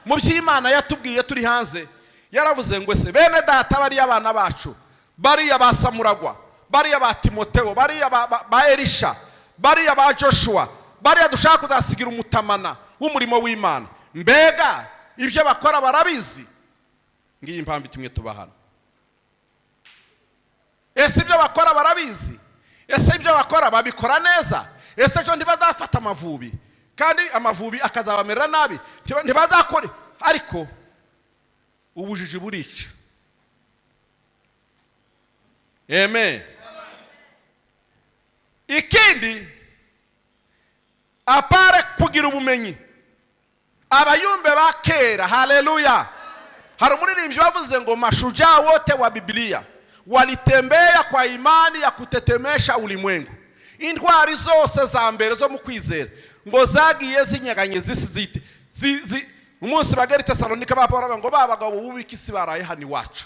Mu by'Imana yatubwiye turi hanze yaravuze ngo se bene data bari abana bacu, bari abasamuragwa, bari aba Timotheo, bari aba Elisha, bari aba Joshua, bari dushaka kuzasigira umutamana w'umurimo w'Imana. Mbega ibyo bakora barabizi? Ngiye impamvu tumwe tubahana. Ese ibyo bakora barabizi? Ese ibyo bakora babikora neza? Ese cyo ntibazafata amavubi kandi amavubi akazabamerera nabi? Ntibazakore. Ariko ubujiji burica. Amen. Ikindi apare kugira ubumenyi, abayumbe bakera, haleluya, hari umuririmbyi wavuze ngo mashujaa wote wa Biblia walitembea kwa imani ya kutetemesha ulimwengu. Intwari zose za mbere zo mu kwizera ngo zagiye zinyaganye zisizite umunsi bagera Tesalonika baporaga ngo babagabo bubikisi baraye hani wacu,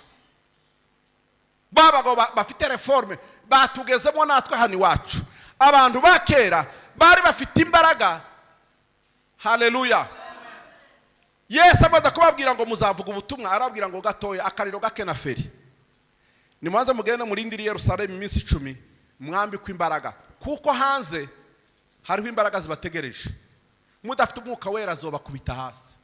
babagabo bafite reforme batugezemo natwe hani wacu. Abantu bakera bari bafite imbaraga, haleluya. Yesu amaze kubabwira ngo muzavuga ubutumwa, arabwira ngo gatoya akariro gake na feri, nimanze mugende murindiri Yerusalemu iminsi 10 mwambikwa imbaraga, kuko hanze hariho imbaraga zibategereje. Mudafite umwuka wera azobakubita hasi.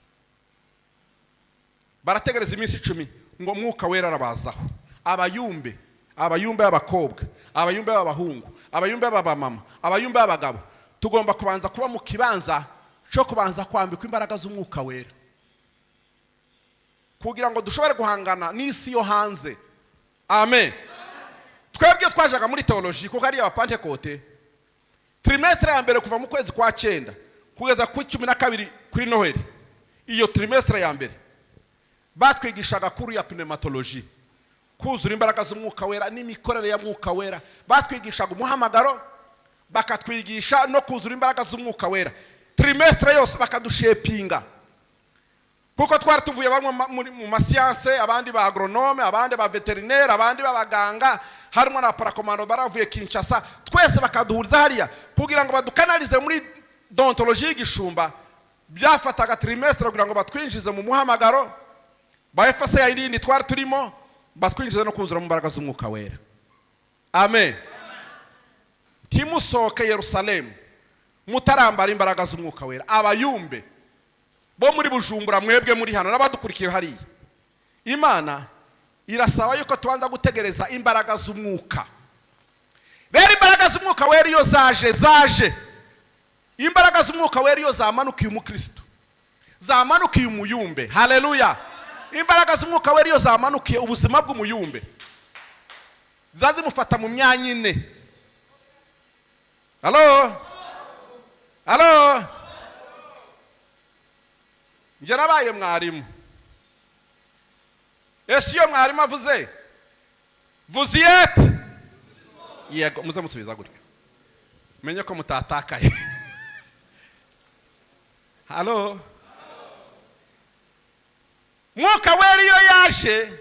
Barategereza iminsi 10 ngo umwuka wera arabazaho. Abayumbe y'abakobwa, abayumbe y'abahungu, abayumbe y'abamama, abayumbe y'abagabo, tugomba kubanza kuba mu kibanza cyo kubanza kwambikwa imbaraga z'umwuka wera, kugira ngo dushobore guhangana n'isi yo hanze. Amen. Twebwe twajaga muri theology kuko ari abapantekote, trimestre ya mbere kuva mu kwezi kwa 9 kugeza ku 12 kuri Noheli, iyo trimestre ya mbere batwigishaga kuri ya pneumatology, kuzura imbaraga z'umwuka wera n'imikorere ya mwuka wera. Batwigishaga umuhamagaro, bakatwigisha no kuzura imbaraga z'umwuka wera. Trimestre yose bakadushepinga, kuko twari tuvuye bamwe mu masiyanse, abandi ba agronome, abandi ba veterinaire, abandi b'abaganga, harimo na parakomando baravuye Kinshasa. Twese bakaduhuriza hariya kugira ngo badukanalize muri dontology y'igishumba. Byafataga trimestre kugira ngo batwinjize mu muhamagaro, ba efase ya irindi twari turimo batwinjize no kuzura mu mbaraga z'umwuka wera. Amen. Timusohoke Yerusalemu mutarambara imbaraga z'umwuka wera. Abayumbe bo muri Bujumbura, mwebwe muri hano n'abadukurikiye hariya, Imana irasaba yuko tubanza gutegereza imbaraga z'umwuka. Rero imbaraga z'umwuka wera iyo zaje imbaraga z'umwuka wera iyo zamanukiye umukristo, zamanukiye umuyumbe. Haleluya. Imbaraga z'umwuka wera iyo zamanukiye ubuzima bw'umuyumbe, zazimufata mu myanya ine. Halo. Nje nabaye mwarimu. Ese iyo mwarimu avuze vuziyete, yego muze musubiza gutya, menye ko mutatakaye. Halo. Mwuka wera iyo yaje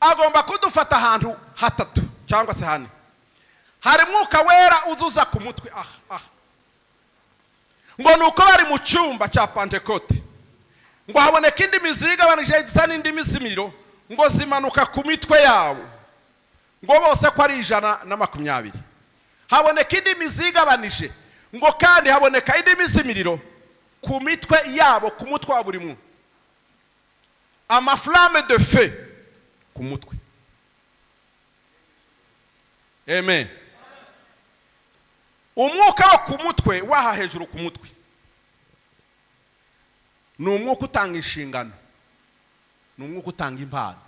agomba kudufata ahantu hatatu cyangwa se hane. Hari mwuka wera uzuza ku mutwe, ngo nuko bari mu cyumba cya Pentecote, ngo haboneka indimi zigabanije zisa n'indimi z'imiriro, ngo zimanuka ku mitwe yabo, ngo bose ko ari 120. Haboneka indimi zigabanije, ngo kandi haboneka indimi z'imiriro ku mitwe yabo, ku mutwe wa buri muntu. Amaflamme de feu ku mutwe. Amen. Umwuka wo ku mutwe waha hejuru ku mutwe ni umwuka utanga inshingano, ni umwuka utanga impano.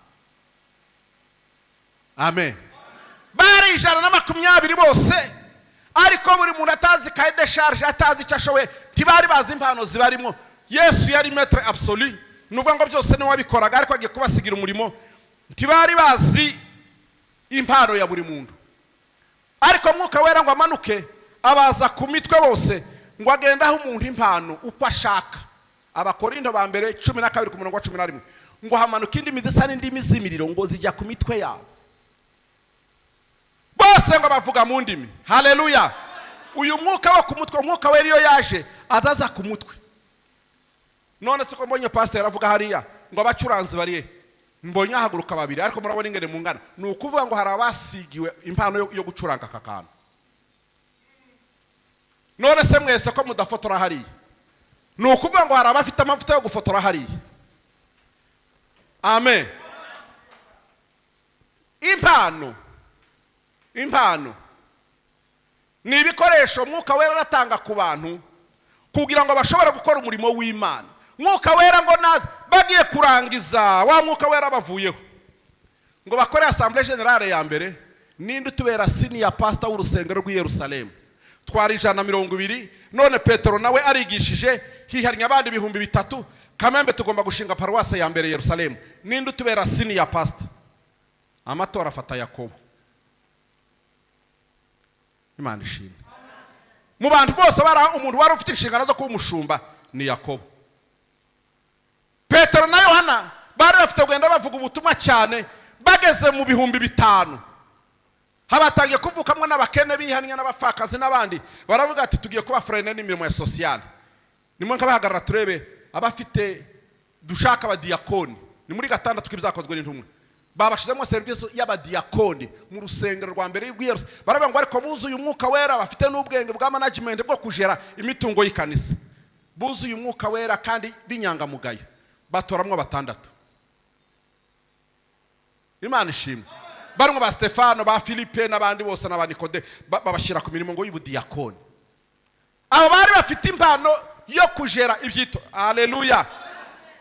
Amen. Bari 120 bose, ariko buri muntu atazi kaye de charge, atazi icyo ashoboye, ntibari bazi impano zibarimo. Yesu yari maître absolu, nuvuga ngo byose ni wabikoraga, ariko agiye kubasigira umurimo. Ntibari bazi impano ya buri muntu, ariko mwuka wera ngo amanuke abaza ku mitwe bose, ngo agendaho umuntu impano uko ashaka. Abakorinto ba mbere 12 ku murongo wa 11, ngo hamanuka indimi zisa n'indimi z'imiriro, ngo zijya ku mitwe yabo bose, ngo bavuga mu ndimi. Haleluya. Uyu mwuka wo ku mutwe, mwuka wera iyo yaje azaza ku mutwe. None siko mbonye pastor avuga hariya ngo abacuranzi bariye, mbonye ahaguruka babiri, ariko murabona ingene mungana. Ni ukuvuga ngo hari abasigiwe impano yo gucuranga aka kantu. None se mwese ko mudafotora hariya, ni ukuvuga ngo hari abafite amavuta yo gufotora hariya. Amen. Impano ni ibikoresho mwuka wera aratanga ku bantu kugira ngo bashobore gukora umurimo w'Imana. Mwuka wera ngo bagiye kurangiza, wa mwuka wera bavuyeho, ngo bakore assemblée générale ya mbere. Ninde tubera senior pastor w'urusengero rw'i Yerusalemu, twari 120. None Petero nawe arigishije, hiharnya abandi 3000. Kamembe tugomba gushinga paruwase ya mbere Yerusalemu. Ninde tubera senior pastor? Amatora afata Yakobo. Imana ishimwe. Mu bantu bose bara umuntu wari ufite inshingano zo kuba umushumba ni Yakobo. Petero na Yohana bari bafite kugenda bavuga ubutumwa cyane, bageze mu 5000. Habatangiye kuvukamwe n'abakene bihanya n'abapfakazi n'abandi, baravuga ati tugiye kuba frene n'imirimo ya sociale. Nimwe nkabahagarara turebe abafite dushaka abadiyakoni. Ni muri 6 tw'ibyakozwe n'intumwa, babashizemo service y'abadiyakoni mu rusengero rwa mbere y'Yerusalemu. Baravuga ngo ariko buzuye umwuka wera, bafite n'ubwenge bwa management bwo kujera imitungo y'ikanisa, buzuye umwuka wera kandi binyangamugayo, batoramwe 6. Imana ishimwe. Barimo ba Stefano, ba Philippe n'abandi bose n'abanikode, babashira ku mirimo ngo y'ubudiyakoni. Abo bari bafite impano yo kujera ibyito. Haleluya.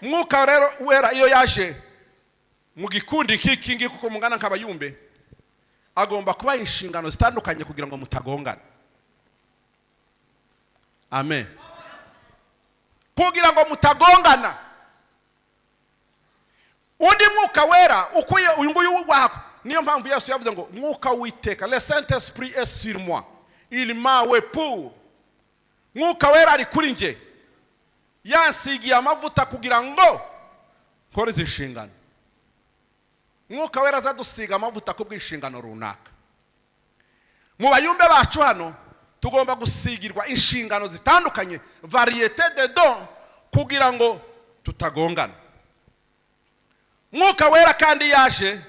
Mwuka rero wera iyo yaje mu gikundi kikingi kuko mungana nk'abayumbe, agomba kuba inshingano zitandukanye kugira ngo mutagongana. Amen. Kugira ngo mutagongana. Undi mwuka wera ukuye uyu nguyu wako, niyo mpamvu Yesu yavuze ngo mwuka witeka, le Saint-Esprit est sur moi, il m'a oint pour. Mwuka wera ari kuri nje, yansigiye amavuta kugira ngo nkore inshingano. Mwuka wera azadusiga amavuta kubw'inshingano runaka. Mu bayumbe bacu hano tugomba gusigirwa inshingano zitandukanye, variété de dons, kugira ngo tutagongana. Mwuka wera kandi yaje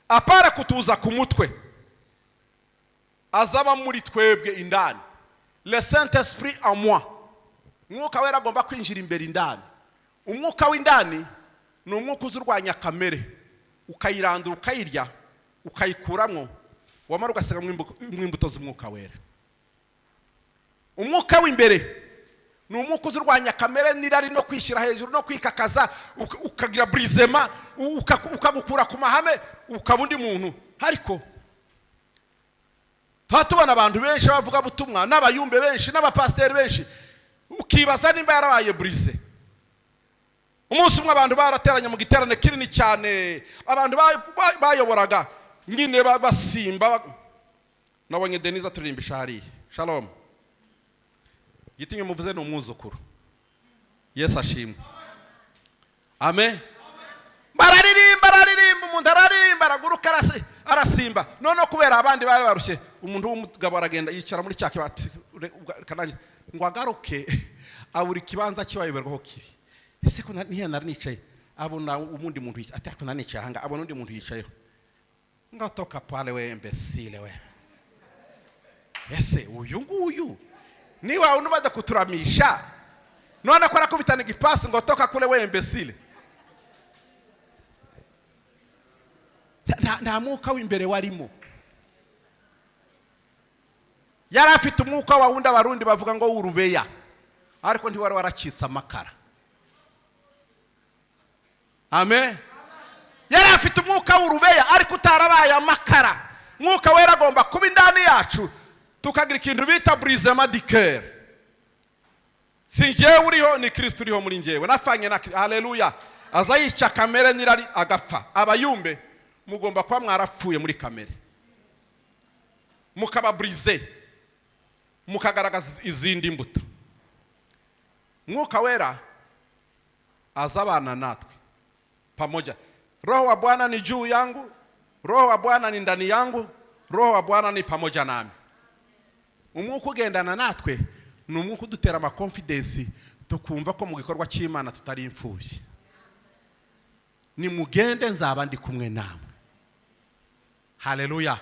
apara kutuza ku mutwe, azaba muri twebwe indani. le Saint-Esprit en moi. Umwuka wera agomba kwinjira imbere indani. Umwuka w'indani ni umwuka uzurwanya kamere, ukayirandura, ukayirya, ukayikuramwo, wamara ugasiga mwimbuto z'umwuka wera. Umwuka w'imbere ni umwuka uzurwanya kamere n'irari no kwishira hejuru no kwikakaza, ukagira brisema, ukagukura ku mahame, ukabundi muntu. Ariko tubona abantu benshi bavuga butumwa, n'abayumbe benshi, n'abapasteri benshi, ukibaza nimba yarabaye brise. Umunsi umwe abantu barateranye mu giterane kinini cyane, abantu bayoboraga nyine basimba. Nabonye Denise turirimbisha hariya. Shalom. Gitinye muvuze no umwuzukuru. Yesu ashimwe. Amen. Bararirimba, umuntu araririmba, araguruka arasimba. None kubera abandi bari barushye, umuntu w'umugabo aragenda yicara muri cyake bati kananye ngo agaruke aburi kibanza kibayoberwaho kiri. Ese ko nihe nicaye abona umundi muntu yicaye, atari ko nanicaye hanga abona undi muntu yicayeho. Ngatoka pale we imbecile we. Ese uyu nguyu ni wa undi badakuturamisha, none ko arakubitana igipasi ngo toka kule we imbecile. Nta mwuka w'imbere warimo. Yari afite umwuka wa wundi abarundi bavuga ngo urubeya, ariko ntiwari waracitse amakara. Amen. Yari afite umwuka w'urubeya ariko utarabaye amakara. Mwuka wera agomba kuba indani yacu, tukagira ikintu bita brisement du cœur. Si njyewe uriho, ni Kristo uriho muri njyewe. Nafanye na haleluya. Aza yica kamere nirari agapfa. Abayumbe mugomba kuba mwarapfuye muri kamere, mukaba brise, mukagaragaza izindi mbuto. Mwuka wera azabana natwe pamoja. Roho wa Bwana ni juu yangu, Roho wa Bwana ni ndani yangu, Roho wa Bwana ni pamoja nami. Umwuka ugendana natwe ni umwuka udutera ama confidence, tukumva ko mu gikorwa cy'Imana tutari imfubyi. Ni mugende nzaba ndi kumwe namwe. Haleluya.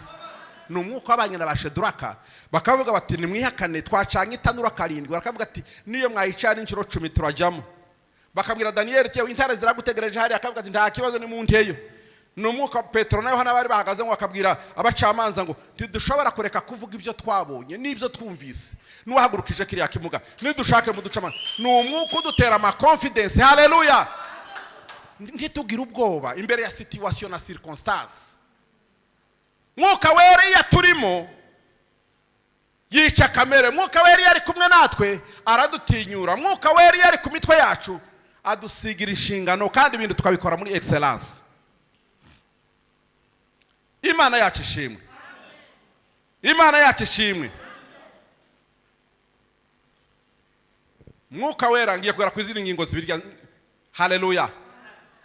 Ni umwuka w'abanyana basheduraka bakavuga bati nimwihakane twacanye itanura karindwi, bakavuga ati niyo mwayicana inshuro 10 turajyamo. Bakabwira Daniel tiyo intare ziragutegereje hari, akavuga ati nta kibazo ni munteyo. Ni umwuka Petro na Yohana bari bahagaze ngo akabwira abacamanza ngo ntidushobora kureka kuvuga ibyo twabonye n'ibyo twumvise, nuhagurukije kiriya kimuga nidushake mu ducamanza. Ni umwuka udutera ama confidence. Haleluya. Ntitugira ubwoba imbere ya situation na circumstance. Mwuka wera yaturimo yica kamere. Mwuka wera yari kumwe natwe aradutinyura. Mwuka wera yari ku mitwe yacu adusigira inshingano, kandi ibintu tukabikora muri excellence. Imana yacu ishimwe. Imana yacu ishimwe. Mwuka wera ngiye kugera ku izindi ngingo zibirya. Haleluya.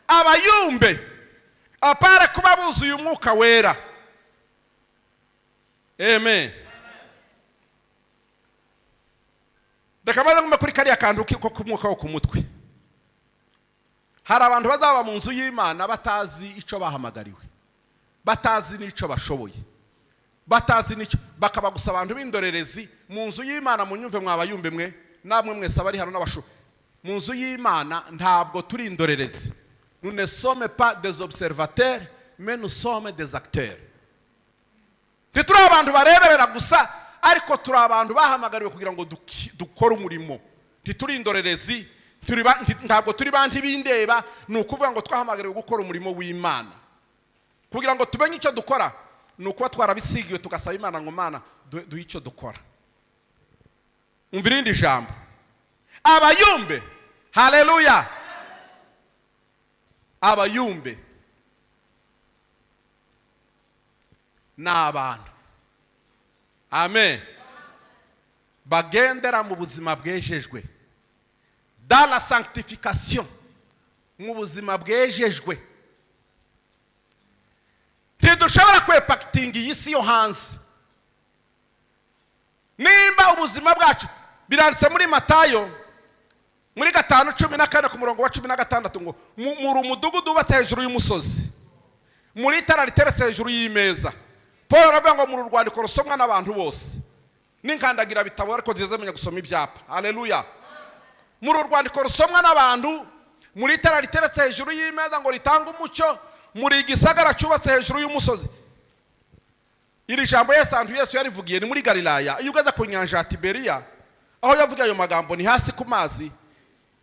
Abayumbe apara kuba buzuye umwuka wera. Amen. Ndakamaze ngumba kuri kariya kantu ko kumwuka wo kumutwe. Hari abantu bazaba mu nzu y'Imana batazi ico bahamagariwe, batazi nico bashoboye, batazi nico, bakaba gusa abantu b'indorerezi mu nzu y'Imana. Munyumve mwabayumbe mwe, namwe mwese abari hano n'abasho. Mu nzu y'Imana ntabwo turi indorerezi. Nous ne sommes pas des observateurs, mais nous sommes des acteurs. Tituri abantu bareberera gusa, ariko turi abantu bahamagariwe kugira ngo dukore umurimo. Tituri indorerezi, ntabwo turi bantu bindeba, ni ukuvuga ngo twahamagariwe gukora umurimo w'Imana. Kugira ngo tumenye icyo dukora, ni ukuba twarabisigiwe tugasaba Imana ngo Mana duhe icyo dukora. Umvira irindi jambo. Abayumbe. Haleluya. Abayumbe n'abantu, amen, bagendera mu buzima bwejejwe, dans la sanctification, mu buzima bwejejwe. Ntidushobora kwepakitinga iyi si yo hanze. Nimba ubuzima bwacu biranditse muri Matayo muri 5:14 ku murongo wa 16 ngo muri umudugudu ubatse hejuru y'umusozi, muri itara riteretse hejuru y'imeza. Paul aravuga ngo muri urwandiko rusomwa n'abantu bose n'inkandagira bitabo ariko zizemenya gusoma ibyapa. Haleluya. Muri urwandiko rusomwa n'abantu, muri itara riteretse hejuru y'imeza ngo ritanga umucyo, muri igisagara cyubatse hejuru y'umusozi. Iri jambo Yesu yarivugiye ni muri Galilaya, iyo ugeze ku nyanja ya Tiberiya, aho yavuga ayo magambo ni hasi ku mazi.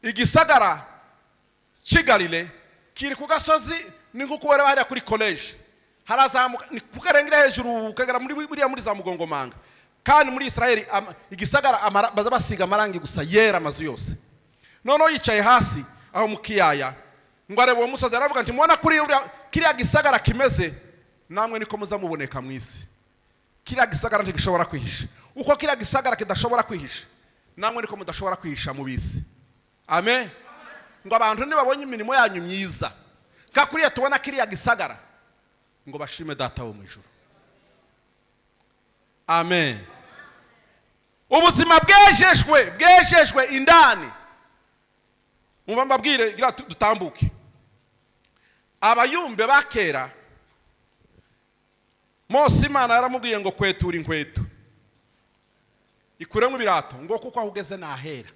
Igisagara cy'Galile kiri ku gasozi, ni nko kubera bari kuri college. Harazamuka ni kukarengera hejuru kagera muri za mugongomanga. Kandi muri Israeli igisagara baza basiga amarangi gusa yera amazu yose. Noneho yicaye hasi aho mu kiyaya, ngo arebe uwo musozi, aravuga nti mubona kuri kiriya gisagara kimeze, namwe niko muzamuboneka mu isi. Kiriya gisagara ntigishobora kwihisha. Uko kiriya gisagara kidashobora kwihisha, namwe niko mudashobora kwihisha mu bisi. Amen. Ngo abantu nibabonye imirimo yanyu myiza, kakuriye tubona kiriya gisagara, ngo bashime data wo mu ijuru. Amen. Ubuzima bwejejwe indani. Umva mbabwire gira dutambuke. Abayumbe bakera, Mose Imana yaramubwiye ngo kwetura inkweto, ikuremo ibirato, ngo kuko ahugeze nahera.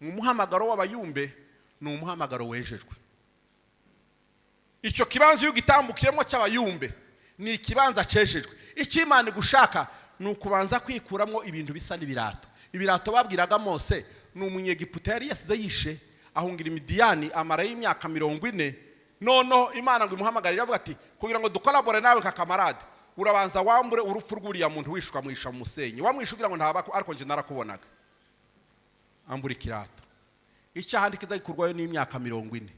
Umuhamagaro w'abayumbe ni umuhamagaro wejejwe. Icyo kibanza iyo gitambukiyemo cy'abayumbe ni ikibanza cejejwe. Icyo Imana igushaka ni ukubanza kwikuramo ibintu bisa n'ibirato. Ibirato babwiraga Mose ni umunyegiputa yari yasize yishe, ahungira Imidiyani amara y'imyaka 40. Nono Imana ngo imuhamagarira avuga ati kugira ngo dukolabore nawe nka kamarade, urabanza wambure urupfu rw'uriya muntu wishwa mwisha mu musenyi. Wamwishugira ngo ntaba ariko nje narakubonaga. Ambura ikirato. Icyaha kiza gikurwayo n'imyaka 40.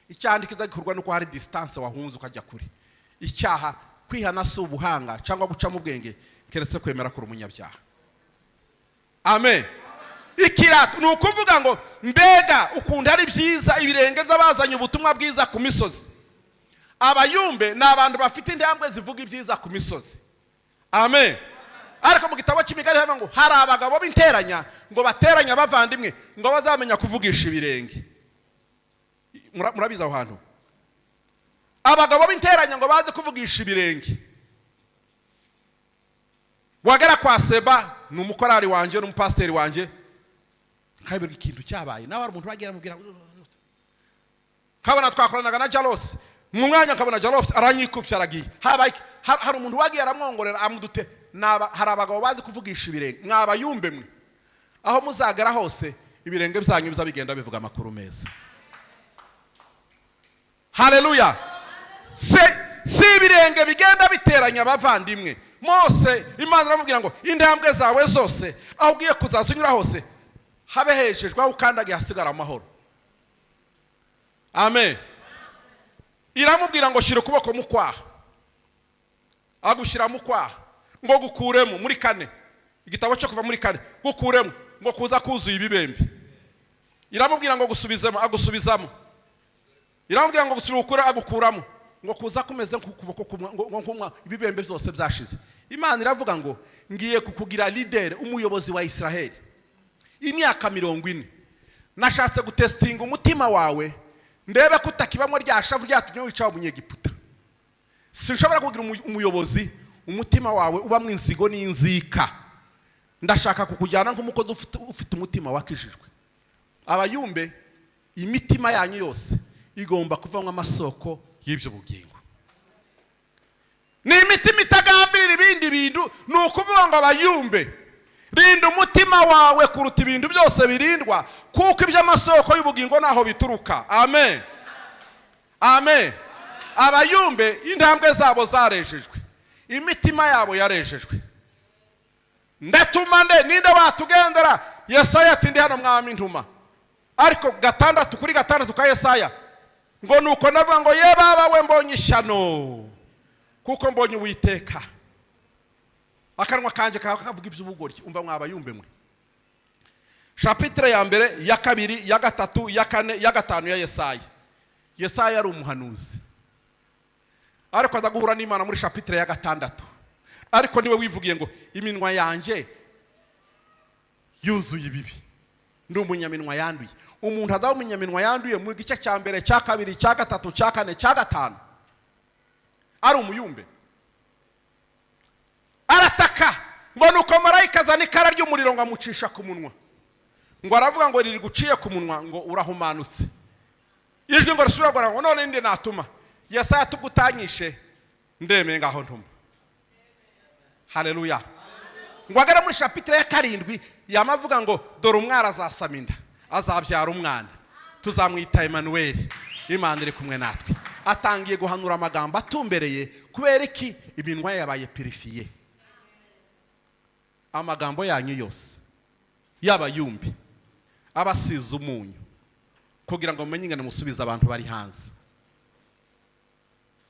Icyaha kiza gikurwa nuko hari distance wahunze ukajya kuri. Icyaha kwihana si ubuhanga cyangwa guca mu bwenge, keretse kwemera ko umunyabyaha. Amen. Ikirato ni ukuvuga ngo mbega ukunda ari byiza ibirenge by'abazanye ubutumwa bwiza ku misozi. Abayumbe ni abantu bafite intambwe zivuga ibyiza ku misozi. Amen. Ariko mu gitabo cy'imigani hano ngo hari abagabo b'interanya, ngo bateranya bavandimwe, ngo bazamenya kuvugisha ibirenge. Murabiza aho hantu. Abagabo b'interanya ngo baze kuvugisha ibirenge. Wagera kwa Seba ni umukorari wanje n'umupasiteri wanje, kabirwa ikintu cyabaye, nawe ari umuntu wagira mubwira kabona twakoranaga na Jalos, mu mwanya kabona Jalos aranyikupya aragiye. Hari umuntu wagiye aramwongorera amudute, hari abagabo bazi kuvugisha ibirenge. Mwabayumbe mwe, aho muzagera hose ibirenge byanyu bizabigenda bivuga amakuru meza. Haleluya. Si ibirenge bigenda biteranya abavandimwe. Mose Imana aramubwira ngo intambwe zawe zose aho ugiye kuzazunyura hose habe hejejwe, aho ukandagiye hasigara amahoro. Amen. Iramubwira ngo shira ukuboko mu kwaha, agushyira mu kwaha ngo gukuremo muri 4. Igitabo cyo Kuva muri 4, gukuremo ngo kuza kuzuye ibibembe. Iramubwira ngo gusubizemo, agusubizamo. Iramubwira ngo gusubira ukura, agukuramo ngo kuza kumeze nk'ukuboko ngo ibibembe byose byashize. Imana iravuga ngo ngiye kukugira leader, umuyobozi wa Israeli imyaka 40. Nashatse gutestinga umutima wawe, ndebe kutakibamo ryashavu ryatumye wicaho umunyegiputa. Sinshobora kugira umuyobozi umutima wawe uba mwinsigo n'inzika. Ndashaka kukujyana nk'umukozi ufite umutima wakijijwe. Abayumbe, imitima yanyu yose igomba kuvamwa amasoko y'ibyo bugingo. Ni imitima itagambirira ibindi bintu. Ni ukuvuga ngo abayumbe, rinda umutima wawe kuruta ibintu byose birindwa, kuko iby'amasoko y'ubugingo naho bituruka. Amen. Amen. Abayumbe intambwe zabo zarejejwe, imitima yabo yarejejwe. Ndatuma ninde watugendera? Yesaya ati ndi hano mwami ntuma. Ariko 6 kuri 6 ka Yesaya ngo nuko navuga ngo ye baba we mbonye ishyano, kuko mbonye Uwiteka akanwa kanje kavuga iby'ubugoryi. Umva mwabayumbe mwe. Chapitre ya mbere, ya 2, ya 3, ya 4, ya 5 ya Yesaya. Yesaya ari umuhanuzi, ariko aza guhura n'Imana muri chapitre ya 6. Ariko niwe wivugiye ngo iminwa yanje yuzuye ibibi, ndi umunyaminwa yanduye. Umuntu adaho umunyaminwa yanduye mu gice cya mbere, cya 2, cya 3, cya 4, cya 5 ari umuyumbe. Arataka ngo nuko marayika marayika azana ikara ry'umuriro ngo amucisha ku munwa, ngo aravuga ngo riri guciye ku munwa ngo urahumanutse. Ijwi ngo risubira ngo none ndi natuma Yesaya tugutanyishe ndemeye ngaho ntuma. Haleluya. Ngo agera muri chapitre ya 7 yamavuga ngo dore umwara azasaminda azabyara umwana tuzamwita Emmanuel, Imana iri kumwe natwe. Atangiye guhanura amagambo atumbereye kubera iki ibinwa yabaye purifiye. Amagambo yanyu yose y'abayumbe abasize umunyu kugira ngo mumenye ingene musubiza abantu bari hanze.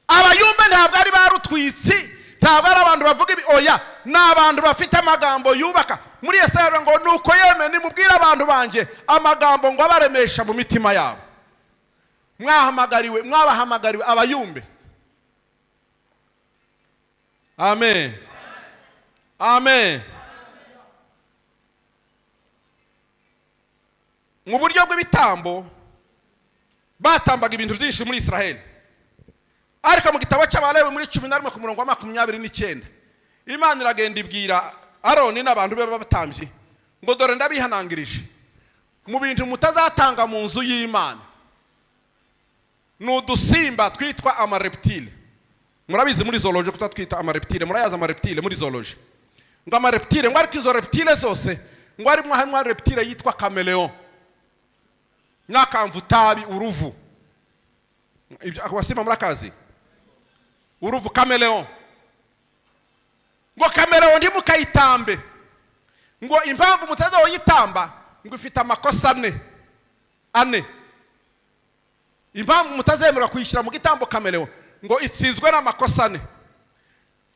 Abayumbe ntabwo ari barutwitsi, ntabwo ari abantu bavuga ibi, oya n'abantu bafite amagambo yubaka. Muri Yesaya ngo nuko yeme nimubwira abantu banje amagambo ngo abaremesha mu mitima yabo. Mwabahamagariwe abayumbe. Amen. Amen. Mu buryo bw'ibitambo batambaga ibintu byinshi muri Israel. Ariko mu gitabo cy'Abalewi muri 11 ku murongo wa 29 Imana iragenda ibwira Aroni n'abantu be babatambye ngo dore ndabihanangirije mu bintu mutazatanga mu nzu y'Imana n'udusimba twitwa amareptile. Murabizi muri zoology kutatwita amareptile, murayaza amareptile muri zoology. Ngo amareptile ngo ariko izo reptile zose ngo arimo hamwe reptile yitwa chameleon n'akamvutabi uruvu. Akwasima murakazi uruvu chameleon. Ngo chameleon ndi mukayitambe ngo impamvu mutazoyitamba ngo ifite amakosa ane. Impamvu mutazemera kuyishyira mu gitambo chameleon ngo itsizwe n'amakosa ane.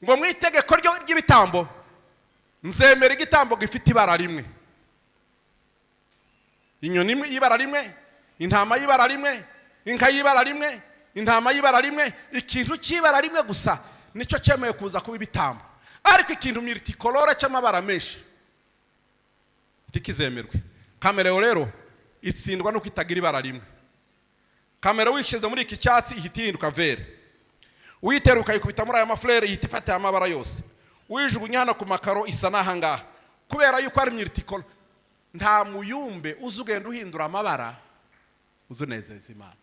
Ngo mwitegeko ry'ibitambo nzemera igitambo gifite ibara rimwe, inyoni imwe y'ibara rimwe, intama y'ibara rimwe, inka y'ibara rimwe, intama y'ibara rimwe. Ikintu cy'ibara rimwe gusa nicyo cyemeye kuza kuba ibitambo. Ariko ikintu multicolore cy'amabara menshi tikizemerwe. Chameleon rero itsindwa no kwitagira ibara rimwe. Chameleon wishize muri iki cyatsi ihita ihinduka vert. Uyiteruka ikubita muri aya maflare ihita ifata amabara yose. Uyijugunya hano ku makaro isa n'ahangaha kubera yuko ari multicolore. Nta muyumbe uzugenda uhindura amabara uzunezeza Imana.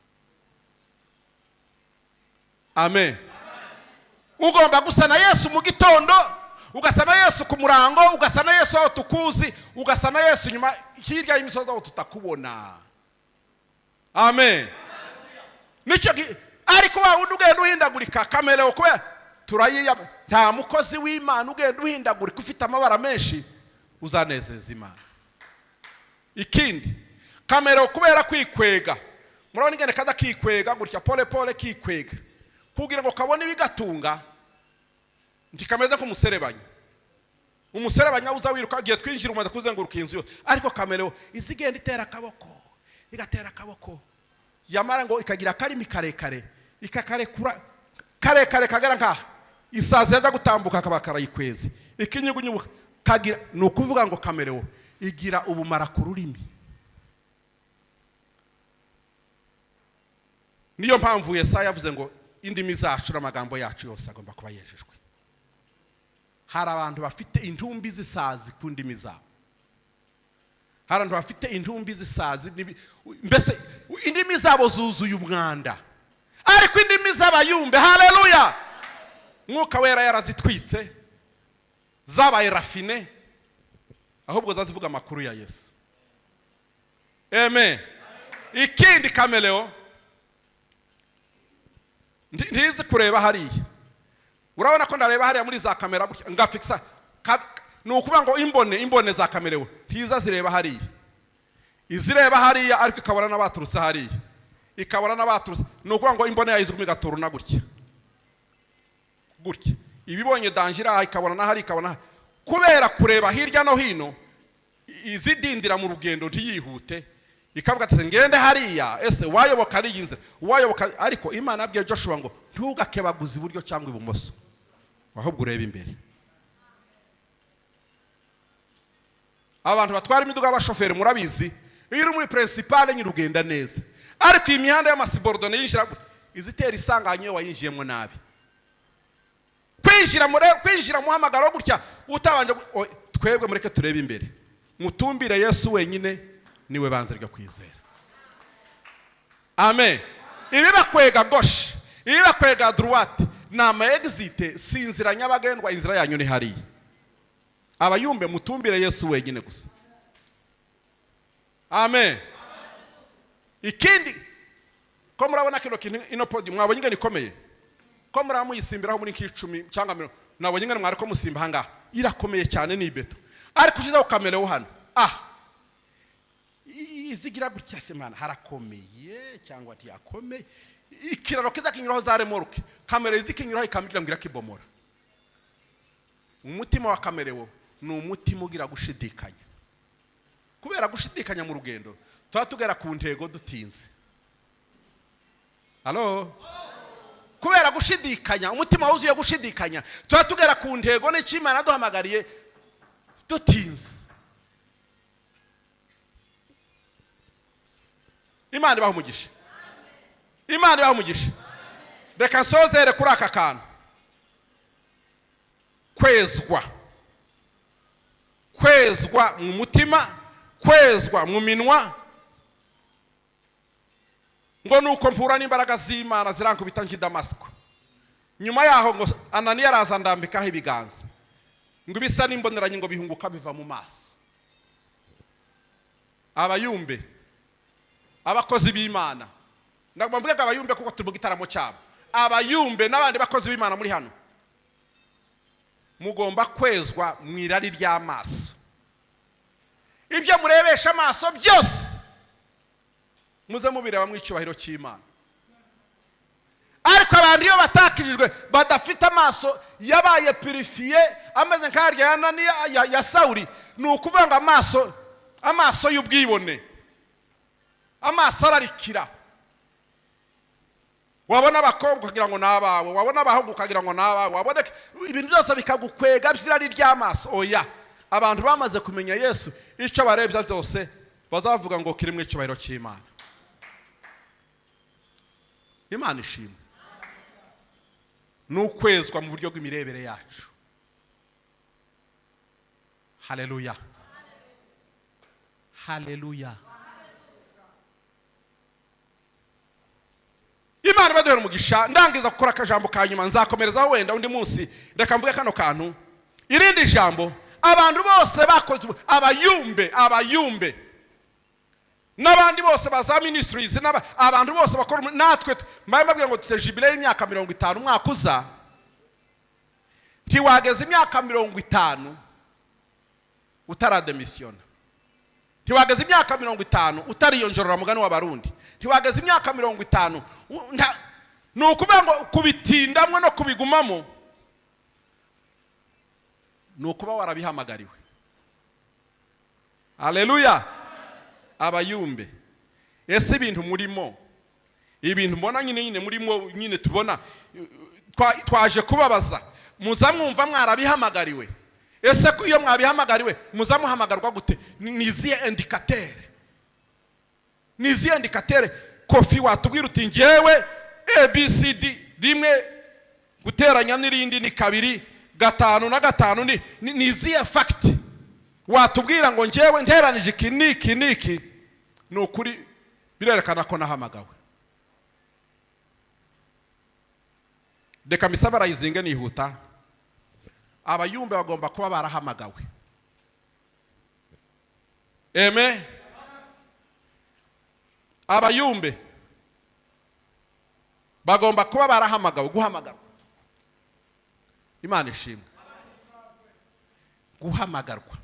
Amen. Ugomba gusa na Yesu mu gitondo, ugasa na Yesu ku murango, ugasa na Yesu aho tukuzi, ugasa na Yesu nyuma hirya y'imisozi aho tutakubona. Amen. Nico ariko wa wundi ugenda uhindagurika Chameleon kubera turayiya nta mukozi w'Imana ugenda uhindagurika ufite amabara menshi uzanezeza Imana. Ikindi Chameleon kubera kwikwega, murabona ingene kaza kikwega gutya pole pole kikwega kugira ngo kabone ibigatunga ndikameze ko muserebanya. Umuserebanya uza wiruka giye twinjira umaze kuzenguruka inzu yose. Ariko Chameleon izigenda itera akaboko igatera akaboko yamara ngo ikagira karimi karekare ikakarekura karekare kagera nka isaze yaza gutambuka akabakara yikweze ikinyugunyubu kagira nukuvuga ngo Chameleon igira ubumara ku rurimi. Niyo mpamvu Yesaya yavuze ngo indimi zacu n'amagambo yacu yose agomba kuba yejejwe. Hari abantu bafite intumbi zisazi ku ndimi zabo. Hari abantu bafite intumbi zisazi mbese indimi zabo zuzuye umwanda. Ariko indimi z'abayumbe, haleluya, Mwuka Wera yarazitwitse zabaye rafine ahubwo zazivuga amakuru ya Yesu. Amen. Ikindi Chameleon ntizi kureba hariya. Urabona ko ndareba hariya muri za kamera ngafixa nukuvuga ngo imbone za Chameleon ntiza zireba hariya. Izireba hariya ariko ikabona n'abaturutse hariya. Ikabona n'abaturutse nukuvuga ngo imbone yayizuguma igaturuna gutya. Gutya. Ibibonye dangira ikabona na hari ikabona kubera kureba hirya no hino izidindira mu rugendo ntiyihute. Ikavuga ati ngende hariya ese wayoboka ari inzira wayoboka. Ariko Imana yabwiye Joshua ngo ntugakebaguze iburyo cyangwa ibumoso ahubwo urebe imbere. Abantu batwara imiduga abashoferi murabizi iyo muri principale nyirugenda neza. Ariko imihanda y'amasibordone yinjira izitera isanganye wayinjiyemo nabi. Kwinjira muhamagaro gutya utabanje twebwe mureke turebe imbere, mutumbire Yesu wenyine niwe banze ryo kwizera. Amen. Ibi bakwega gauche, ibi bakwega droite, nama exit sinzira nyabagendwa, inzira yanyu ni hariya. Abayumbe mutumbire Yesu wenyine gusa. Amen. Ikindi ko murabona kino kintu ino podium mwabonye ngene ikomeye, ko muramuyisimbiraho muri nk'icumi cyangwa 10, nabonye ngene mwari ko musimba hanga irakomeye cyane ni beto, ariko ushize ukamereho hano izigira gutya semana harakomeye cyangwa ntiyakomeye, ikiraro kiza kinyuraho za remorke, kamera izikinyuraho ikamubwira ngo irakibomora. Umutima wa kamerewo ni umutima ugira gushidikanya, kubera gushidikanya mu rugendo tuba tugera ku ntego dutinze. Halo, kubera gushidikanya, umutima wuzuye gushidikanya tuba tugera ku ntego n'ikimana duhamagariye dutinze. Imana ibaho umugisha, Imana ibaho umugisha. Reka nsozere kuri aka kantu, kwezwa mu mutima, kwezwa mu minwa, ngo nuko mpura n'imbaraga z'Imana zirankubita nki Damasiko. Nyuma yaho ngo Ananiya araza ndambikaho ibiganza, ngo bisa n'imboneranye ngo bihunguka biva mu maso. Abayumbe, abakozi b'Imana, ndagomba mvuga abayumbe kuko turi mu gitaramo cyabo. Abayumbe n'abandi bakozi b'Imana muri hano, mugomba kwezwa mu irari ry'amaso. Ibyo murebesha amaso byose muze mubireba mu icyubahiro cy'Imana. Ariko abantu iyo batakirijwe badafite amaso yabaye purifiye ameze nk'arya Ananiya ya Sawuli, ni ukuvuga ngo amaso y'ubwibone, amaso ararikira. Wabona abakobwa ukagira ngo nabawe, wabona abahungu ukagira ngo nabawe, wabona ibintu byose bikagukwega by'irari ry'amaso. Oya, abantu bamaze kumenya Yesu, icyo barebye byose bazavuga ngo kiri mu icyubahiro cy'Imana. Imana ishimwe. Nukwezwa mu buryo bw'imirebere yacu. Haleluya, haleluya. Imana baduhera umugisha. Ndangiza gukora akajambo ka nyuma, nzakomerezaho wenda undi munsi. Reka mvuge kano kantu, irindi jambo. Abantu bose bakoze, abayumbe n'abandi bose baza ministries, abantu bose bakora natwe, mbaye mbabwira ngo dufite jubilei y'imyaka 50 umwaka uza. Ntiwageze imyaka 50 utarademisiona, ntiwageze imyaka 50 utariyonjorora mugani w'abarundi, ntiwageze imyaka 50 nukuvuga ngo kubitindamwe no kubigumamo nukuba warabihamagariwe. Haleluya. Abayumbe, ese ibintu murimo, ibintu mbona nyine murimo nyine tubona twaje kubabaza, muza mwumva mwarabihamagariwe. Ese iyo mwabihamagariwe muza muhamagarwa gute? Niziye indicateur Kofi watubwira uti ngewe ABCD rimwe guteranya n'irindi ni 2 5 na 5 niziye fact watubwira ngo ngewe nteranije iki nukuri birerekana ko nahamagawe. Deka misaba rayizinge nihuta. Abayumbe bagomba kuba barahamagawe. Amen. Abayumbe bagomba kuba barahamagawe, guhamagarwa. Imana ishimwe. Guhamagarwa.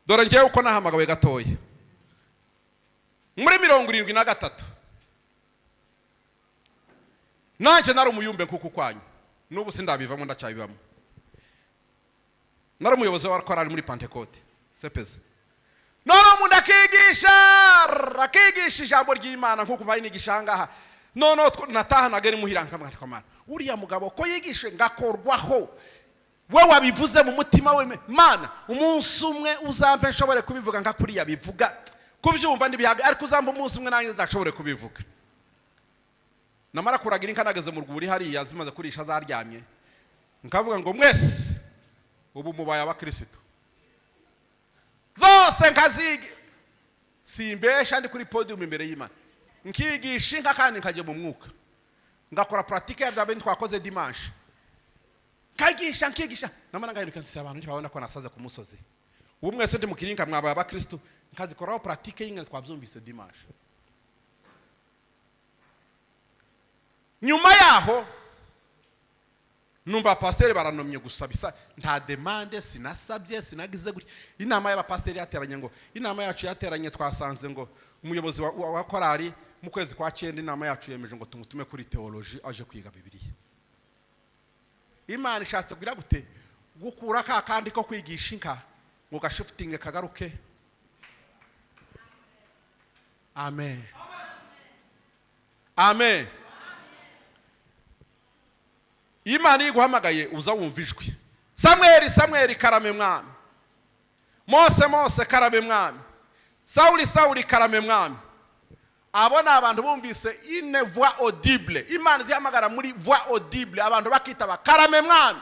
Dore ngewe uko nahamagawe gatoya muri 73 nanje nari umuyumbe nkuko kwanyu, nubu sindabivamo ndacyabivamo. Nari umuyobozi wa korali muri Pentecote sepeze. None umuntu akigisha ijambo ry'Imana nkuko bayini gishangaha. None nataha nageri muhira nkamwe Mana, uriya mugabo ko yigishe ngakorwaho, we wabivuze mu mutima we Mana, umunsi umwe uzampe nshobore kubivuga nka kuri yabivuga, kubyumva ndibihaga, ariko uzampa umunsi umwe nanjye nzashobore kubivuga. Namara kuragira inka nageze mu rwuri hariya zimaze kurisha zaryamye, nkavuga ngo mwese ubu mubaye abakristo zose nkazige simbesha ndi kuri podium imbere y'Imana nkigisha inka kandi nkajye mu mwuka ngakora pratique ya bya bintu twakoze dimanche nkigisha namana ngahinduka nsi abantu ntibabona ko nasaze ku musozi ubu mwese ndi mukirinka mwabaye abakristo nkazikoraho pratique y'inka twabyumvise dimanche. Nyuma yaho numva pasteur baranomye gusabisa nta demande sinasabye sinagize gutya. Inama y'abapasteur yateranye ngo inama yacu yateranye twasanze ngo umuyobozi wa korari mu kwezi kwa 9 inama yacu yemeje ngo tumutume kuri theology aje kwiga Bibiliya. Imana ishatse kugira gute gukura ka kandi ko kwigisha inka ngo gashifting kagaruke. Amen. Amen. Imana iguhamagaye uza wumvijwe. Samuel karame mwami. Mose karame mwami. Sauli karame mwami. Abona abantu bumvise une voix audible. Imana zihamagara muri voix audible abantu bakitaba karame mwami.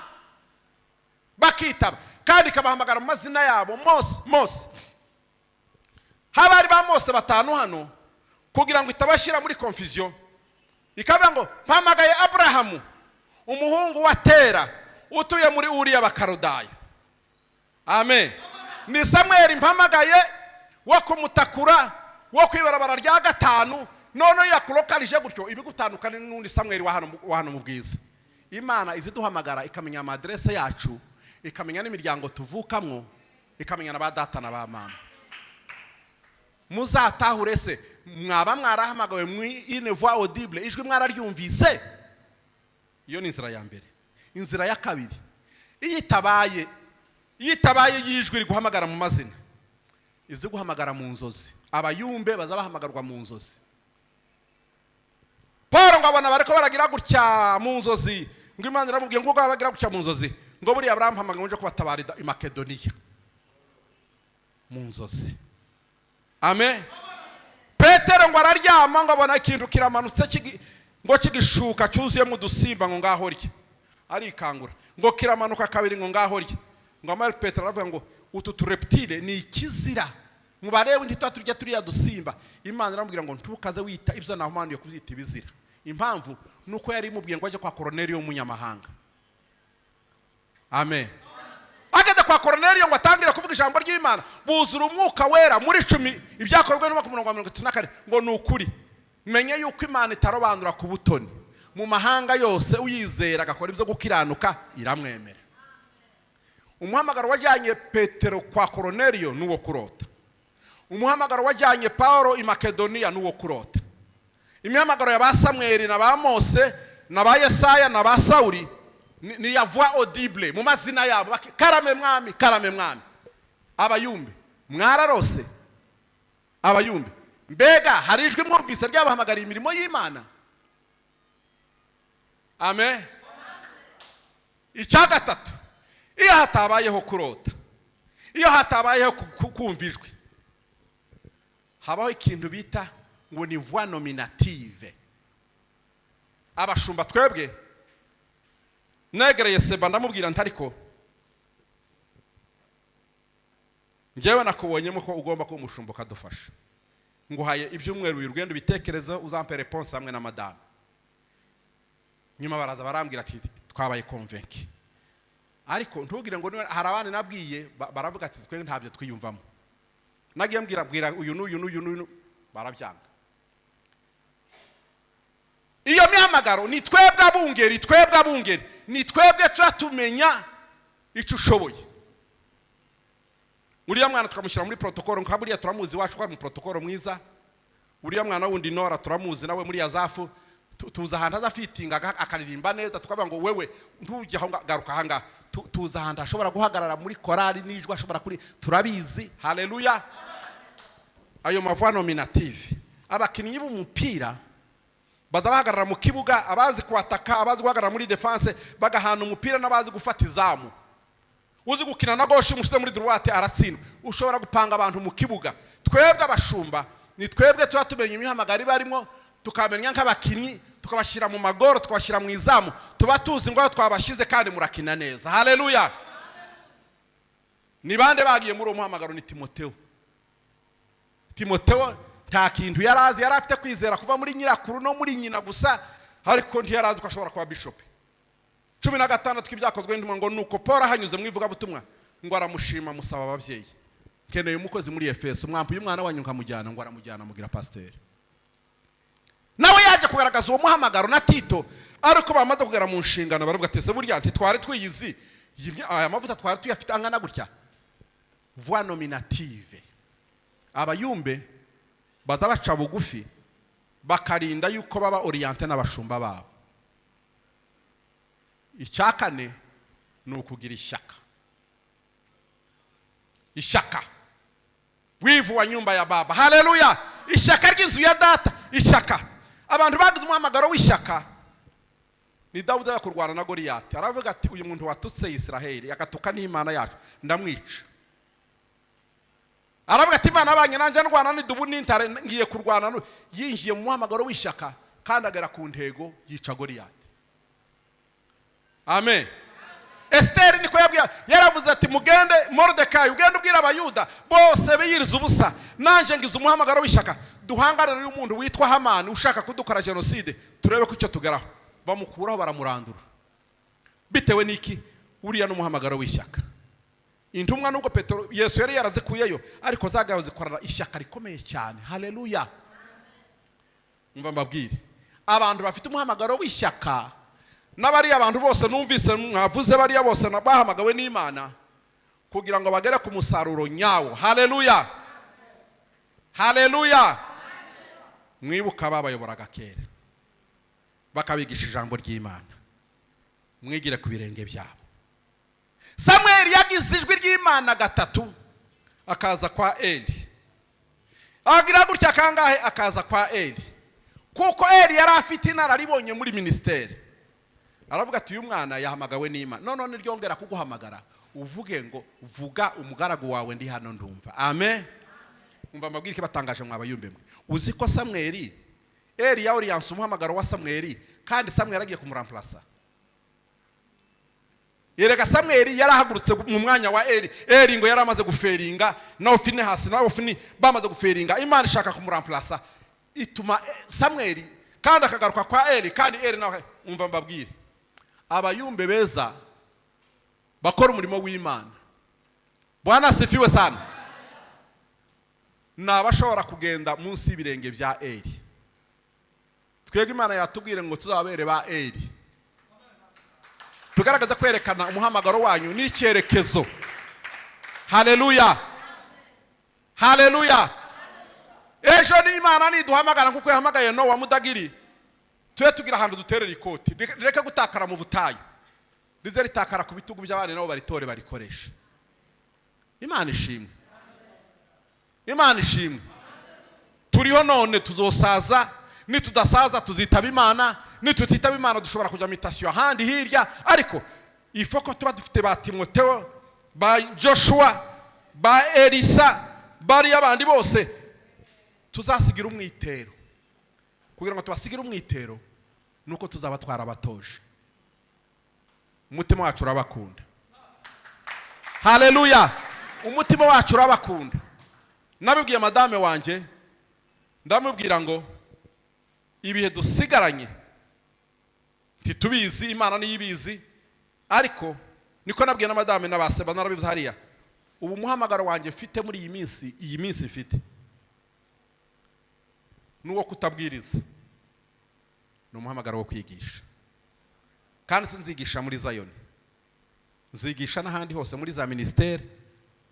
Bakitaba kandi kabahamagara mu mazina yabo Mose. Habari ba Mose batanu hano kugira ngo itabashira muri confusion. Ikaba ngo mpamagaye Abrahamu umuhungu wa Tera utuye muri Uriya bakarodaya. Amen. Ni Samuel mpamagaye wo kumutakura wo kwibarabara rya gatanu none yakulokalije gutyo ibigutandukana n'undi Samuel wa hano mu bwiza. Imana iziduhamagara ikamenya amadresse yacu ikamenya n'imiryango tuvukamwo ikamenya na data na ba mama. Muzatahure se mwaba mwarahamagawe mu une voix audible ijwi mwararyumvise. Iyo ni inzira ya mbere. Inzira ya kabiri iyitabaye yijwi riguhamagara mu mazina izi guhamagara mu nzozi. Abayumbe bazabahamagarwa mu nzozi. Paul ngo abana bariko baragira gutya mu nzozi ngo Imana iramubwiye ngo bagira gutya mu nzozi ngo buri Abraham hamagaye nje kubatabarira i Makedonia mu nzozi. Amen. Petero ngo araryama ngo abona ikintu kiramanutse ngo kigishuka cyuzuye mu dusimba ngo ngaho rye arikangura ngo kiramanuka kabiri ngo ngaho rye ngo amara Petero aravuga ngo utu tureptile ni ikizira mubarewe ntitwa turya turiya dusimba. Imana iramubwira ngo ntukaze wita ibyo nahumanuye kubyita ibizira. Impamvu nuko yari mubwiye ngo aje kwa Cornelio umunyamahanga. Amen. Agenda kwa Cornelio ngo atangira kuvuga ijambo ry'Imana buzura umwuka wera muri 10 ibyakorwe no 134 ngo nukuri menye yuko Imana itarobanura ku butoni mu mahanga yose uyizera agakora ibyo gukiranuka iramwemera. Umuhamagaro wajyanye Petero kwa Cornelio nuwo kurota. Umuhamagaro wajyanye Paulo i Makedonia nuwo kurota. Imihamagaro ya ba Samuel na ba Mose na ba Yesaya na ba Sauli ni ya voix audible mu mazina yabo karame mwami. Abayumbe mwararose. Abayumbe mbega hari ijwi mwumvise ryabahamagariye imirimo y'Imana. Amen. Icya gatatu iyo hatabayeho kurota iyo hatabayeho kumvijwe habaho ikintu bita ngo ni voix nominative. Abashumba twebwe negereye Seba ndamubwira ntariko njyewe nakubonyemo ko ugomba kuba umushumba kadufasha nguhaye ibyumweru birugendo bitekereza uzampe réponse hamwe na madame. Nyuma baraza barambwira ati twabaye convaincu ariko ntugire ngo hari abandi nabwiye baravuga ati twe ntabyo twiyumvamo. Nagiye mbwira uyu barabyanga. Iyo mihamagaro ni twebwe abungeri ni twebwe turatumenya icyo ushoboye. Uriya mwana tukamushyira muri protocol nka buriya turamuzi wacu kwa mu protocol mwiza. Uriya mwana wundi Nora turamuzi nawe muri Azafu tuza handa azafitinga akaririmba neza tukavuga ngo wewe ntujye aho garuka hanga tuza handa ashobora guhagarara muri korali nijwe ashobora kuri turabizi. Haleluya. Ayo mavoix nominative abakinnyi b'umupira bazabahagarara mu kibuga abazi kwataka abazi guhagarara muri defense bagahana umupira n'abazi gufata izamu. Uzi gukina na gauche mushize muri droite aratsindwa. Ushobora gupanga abantu mu kibuga. Twebwe abashumba ni twebwe tuba tumenye imihamagari barimo tukamenya nk'abakinnyi tukabashira mu magoro tukabashira mu izamu tuba tuzi ngo twabashize kandi murakina neza. Haleluya. ni bande bagiye muri uwo muhamagaro? Ni Timoteyo. Timoteyo nta kintu yarazi, yari afite kwizera kuva muri nyirakuru no muri nyina gusa, ariko ntiyarazi ko ashobora kuba bishop. 16 tw'ibyakozwe ndimo ngo nuko Paul ahanyuze mu ivuga butumwa ngo aramushima musaba ababyeyi, keneye umukozi muri Efeso, mwampuye umwana wanyu nkamujyana, ngo aramujyana mugira pasteur. Nawe yaje kugaragaza uwo muhamagaro na Tito, ariko bamaze kugera mu nshingano baravuga ati se burya ntitware twiyizi aya mavuta twari tuyafite angana gutya. Voix nominative. Abayumbe badabaca bugufi bakarinda yuko baba orienté n'abashumba babo. Icyakane ni ukugira ishyaka. Ishyaka. Wivu wa nyumba ya baba. Haleluya. Ishyaka ry'inzu ya data. Ishyaka. Abantu bagize umuhamagaro w'ishyaka. Ni Dawudi yakurwana na Goliyati. Aravuga ati uyu muntu watutse Israeli yakatuka n'Imana yacu ndamwica. Aravuga ati Imana abanye nanje ndwana n'idubu n'intare ngiye kurwana, yinjiye mu muhamagaro w'ishyaka kandi agera ku ntego yica Goliyati. Amen. Esther niko yabwiye, yaravuze ati mugende Mordecai ugende ubwira abayuda bose biyiriza ubusa, nanje ngize umuhamagaro w'ishyaka, duhangana n'umuntu witwa Hamani ushaka kudukora genocide, turebe ko icyo tugeraho. Bamukuraho baramurandura. Bitewe niki? Uriya n'umuhamagaro w'ishyaka. Intumwa nubwo Petero Yesu yari yarazikuyeyo, ariko zagaho zikorana ishyaka rikomeye cyane. Haleluya. Umva mbabwire, abantu bafite umuhamagaro w'ishyaka n'abari abantu bose numvise mwavuze bariya bose nabahamagawe n'Imana kugira ngo bagere ku musaruro nyawo. Haleluya. Haleluya. Mwibuka babayoboraga kera bakabigisha ijambo ry'Imana, mwigire ku birenge byabo. Samuel yagize ijwi ry'Imana gatatu, akaza kwa Eli. Agira gutya kangahe akaza kwa Eli, kuko Eli yari afite inararibonye muri ministeri. Aravuga ati uyu mwana yahamagawe n'Imana, none ryongera kuguhamagara uvuge ngo vuga umugaragu wawe ndi hano ndumva. Amen. Umva mabwire batangaje mwabayumbe mwe. Uzi ko Samuel Eli yauri yansu umuhamagaro wa Samuel, kandi Samuel agiye kumuramplasa. Yereka Samuel yarahagurutse mu mwanya wa Eli. Eli ngo yaramaze guferinga, naho Finehasi naho Fini bamaze guferinga. Imana ishaka kumuramplasa, ituma Samuel kandi akagaruka kwa Eli, kandi Eli nawe umva mbabwire, abayumbe beza bakora umurimo w'Imana. Bwana asifiwe sana. Nabashobora kugenda munsi y'ibirenge bya Eli. Twege Imana yatubwire ngo tuzabere ba Eli. Tugaragaza kwerekana umuhamagaro wanyu n'icyerekezo. Haleluya. Haleluya. Ejo ni Imana niduhamagara kuko yahamagaye Nowa mudagiri, tuye tugira ahantu duterera ikoti, reka gutakara mu butayu, rize ritakara ku bitugu by'abana nabo baritore barikoresha. Imana ishimwe. Imana ishimwe. Turiho none tuzosaza, nitudasaza tuzitaba Imana, nitutitaba Imana dushobora kujya mitation ahandi hirya, ariko ifoko tuba dufite ba Timoteyo, ba Joshua, ba Elisa, bari abandi bose tuzasigira umwitero. Kugira ngo tubasigira umwitero nuko tuzaba twarabatoje. Umutima wacu urabakunda. Haleluya. Umutima wacu urabakunda. Nabibwiye madame wanje, ndamubwira ngo ibihe dusigaranye titubizi, Imana niyibizi, ariko niko nabwiye na madame n'abaseba narabivuze hariya. Ubu muhamagaro wanje mfite muri iyi minsi mfite nuwo kutabwiriza, ni umuhamagaro wo kwigisha. Kandi sinzigisha muri Zion, nzigisha n'ahandi hose muri za ministeri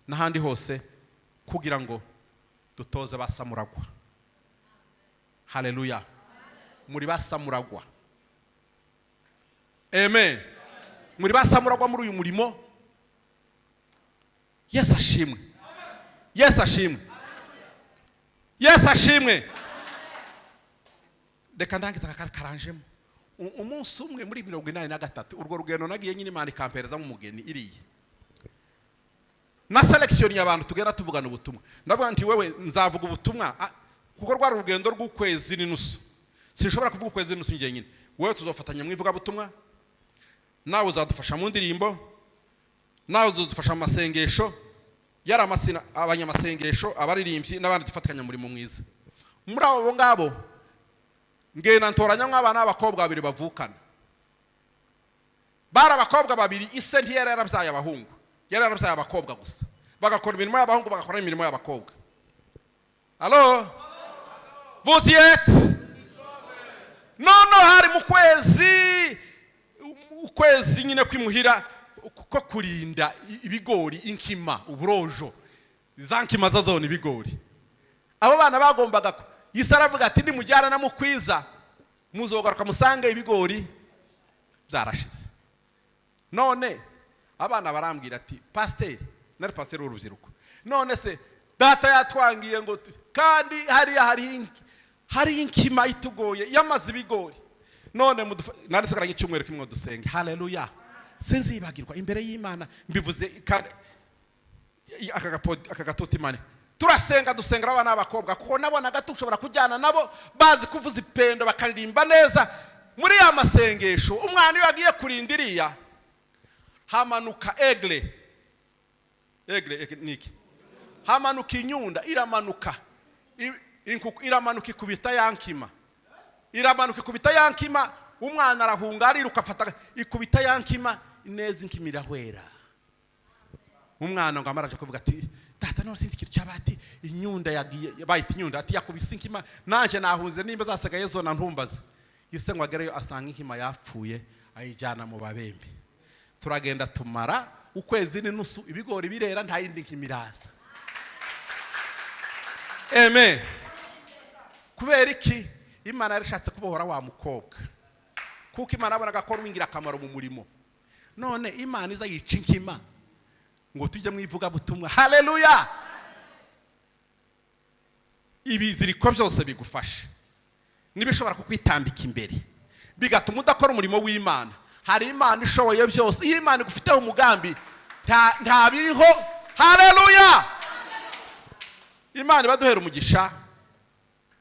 n'ahandi hose, kugira ngo dutoze basamuragwa. Haleluya. Muri basamuragwa. Amen. Muri basamuragwa muri uyu murimo. Yesu ashimwe. Yesu ashimwe. Yesu ashimwe. Reka ndangiza akaranjemo. Umunsi umwe muri 83 urwo rugendo nagiye nyine Imana ikampereza mu mugeni iriye. Na selection y'abantu tugera tuvugana ubutumwa. Ndavuga nti wewe nzavuga ubutumwa kuko rwa rugendo rw'ukwezi n'inusu. Sinshobora kuvuga ukwezi n'inusu ngiye nyine. Wewe tuzofatanya mwivuga butumwa. Nawe uzadufasha mu ndirimbo. Nawe uzadufasha mu masengesho. yari amasina abanyamasengesho abaririmbyi n'abandi dufatanya muri mwiza. Muri abo ngabo ngena ntoranya nk'abana b'abakobwa babiri bavukana. Bara abakobwa babiri ise ntiyari yarabyaye abahungu, yari yarabyaye abakobwa gusa, bagakora imirimo y'abahungu bagakora imirimo y'abakobwa. Allo vous y êtes? Nono hari mu kwezi nyine kwimuhira ko kurinda ibigori, inkima, uburojo, za nkima zazone ibigori. Abo bana bagombaga yisaravuga ati ndi mujyana na Mukwiza muzogaruka musange ibigori byarashize. None abana barambwira ati pasteur, nari pasteur w'urubyiruko, none se data yatwangiye ngo kandi hari inkima itugoye yamaze ibigori. None nari sakaranye icyumweru kimwe dusenge. Haleluya. Sinzibagirwa imbere y'Imana mbivuze akagatoti mane. Turasenga dusengera abana b'abakobwa kuko nabona gato ushobora kujyana nabo bazi kuvuza ipendo bakaririmba neza. Muri ya masengesho umwana iyo yagiye kurindiriya hamanuka egle niki, hamanuka inyunda iramanuka iramanuka ikubita yankima, iramanuka ikubita yankima. Umwana arahunga ariruka afata ikubita yankima ineza inkima irahwera. Umwana ngo amaraje kuvuga ati data no sinzi kiryo cyabati inyunda yagiye bayita inyunda ati yakubise inkima nanje nahuze nimba zasagaye zona ntumbaza. Ise ngo agereyo asanga inkima yapfuye ayijyana mu babembe. Turagenda tumara ukwezi n'inusu ibigori birera nta yindi nkima iraza. Amen. Kubera iki Imana yarishatse kubohora wa mukobwa, kuko Imana abaraga ko wingira akamaro mu murimo. None Imana iza yica inkima ngo tujye mwivuga butumwa. Haleluya. Ibiziriko byose bigufasha nibishobora kukwitambika imbere bigatuma udakora umurimo w'Imana. Hari Imana ishoboye byose. Iyo Imana igufiteho umugambi nta biriho. Haleluya. Imana baduhera umugisha.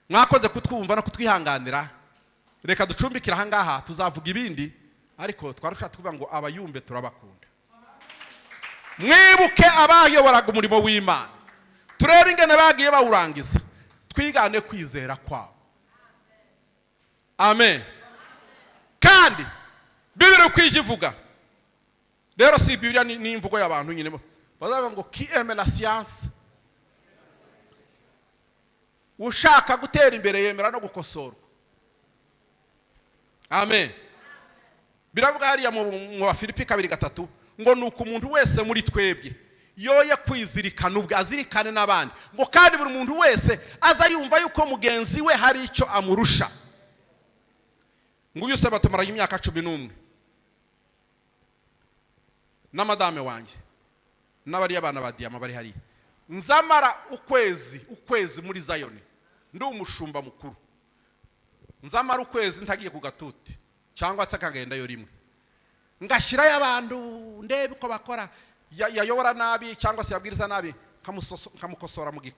Mwakoze kutwumva no kutwihanganira. Reka ducumbikira aha ngaha tuzavuga ibindi, ariko twarusha tuvuga ngo abayumbe turabakunda. Mwibuke abayoboraga umurimo w'Imana, turebe ingene bagiye bawurangiza, twigane kwizera kwabo. Amen. Kandi Bibiri kwijivuga rero si Biblia ni imvugo y'abantu nyine bazavuga ngo qui aime la science, ushaka gutera imbere yemera no gukosorwa. Amen. Biravuga hariya mu Filipi 2:3 ngo nuko umuntu wese muri twebwe yoye kwizirikana ubwo azirikane n'abandi, ngo kandi buri muntu wese aza yumva yuko mugenzi we hari icyo amurusha. Ngo uyu saba tumara imyaka 11 na madame wanje n'abari abana ba Diama bari hari, nzamara ukwezi muri Zion, ndi umushumba mukuru, nzamara ukwezi ntagiye ku gatuti cyangwa se kagenda yo rimwe, ngashira y'abantu ndebe ko bakora yayobora nabi cyangwa se yabwiriza nabi kamukosora mu giko.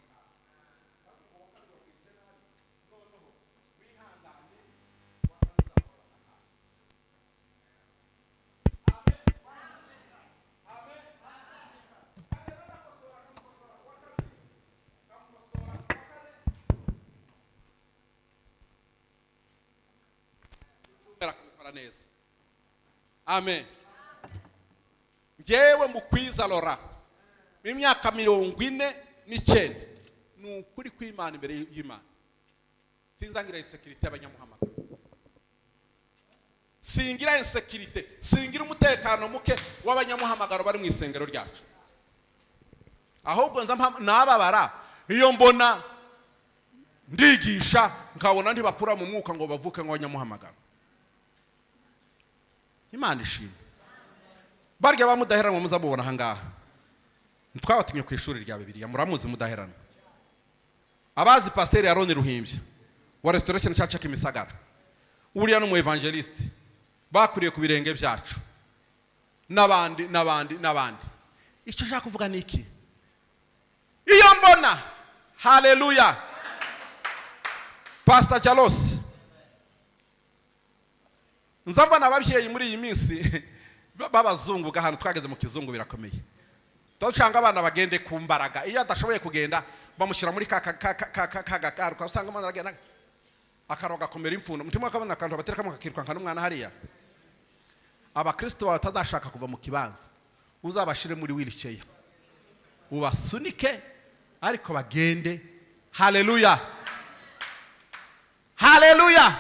Amen. Njewe Mukwiza Lora imyaka 49 n'ukuri kw'Imana imbere y'Imana. Sinzangira insecurity y'abanyamuhamagaro, singira insecurity, singira umutekano muke w'abanyamuhamagaro bari mu isengero ryacu. Ahubwo nababara iyo mbona ndigisha nkabona ntibakura mu mwuka ngo bavuke nk'abanyamuhamagaro. Imana ishimwe. Barya bamudaheranwa muzabubona hangaha. Twabatumye ku ishuri rya Bibiliya, muramuzi mudaheranwa. Abazi pasteur Aroni Ruhimbye wa Restoration Church Kimisagara, uriya no mu evangelist bakuriye ku birenge byacu n'abandi. Icyo ushaka kuvuga niki? Iyo mbona haleluya Pastor Jalos nzambana ababyeyi muri iyi minsi babazungu gahano twageze mu kizungu birakomeye. Tucanga abana bagende ku mbaraga. Iyo adashoboye kugenda bamushyira muri kagaruka usanga umwana aragenda akaroga komera imfundo. Mutima akabona akantu batereka mukakirwa n'umwana hariya. Abakristo batazashaka kuva mu kibanza uzabashire muri wheelchair. Ubasunike ariko bagende. Haleluya. Haleluya.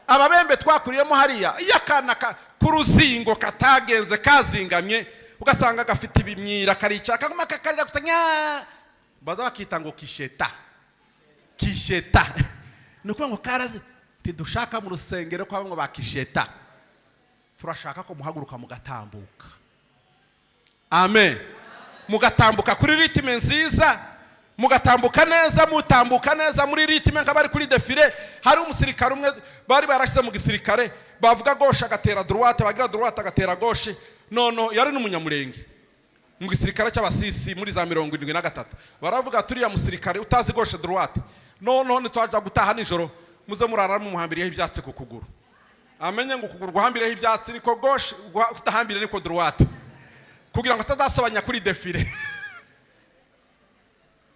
Ababembe twakuriyemo hariya yakana kuruzingo katagenze kazingamye ugasanga gafite ibimyira karicara kaguma kakarira gutanya baza bakita ngo kisheta nuko ngo karaze tidushaka mu rusengero kwa ngo bakisheta turashaka ko muhaguruka mugatambuka. Amen. Mugatambuka kuri ritime nziza, mugatambuka neza, mutambuka neza muri ritime nk'abari kuri defile. Hari umusirikare umwe bari barashize mu gisirikare bavuga gauche agatera droite, bagira droite agatera gauche. Nono yari n'umunyamurenge mu gisirikare cy'abasisi muri za 73 baravuga turiya musirikare utazi gauche droite. Nono nitwaje gutaha nijoro muze murara mu muhambiriye ibyatsi ku kuguru. Amenye ngo kuguru guhambireho ibyatsi niko gauche, gutahambire niko droite, kugira ngo atazasobanya kuri defile.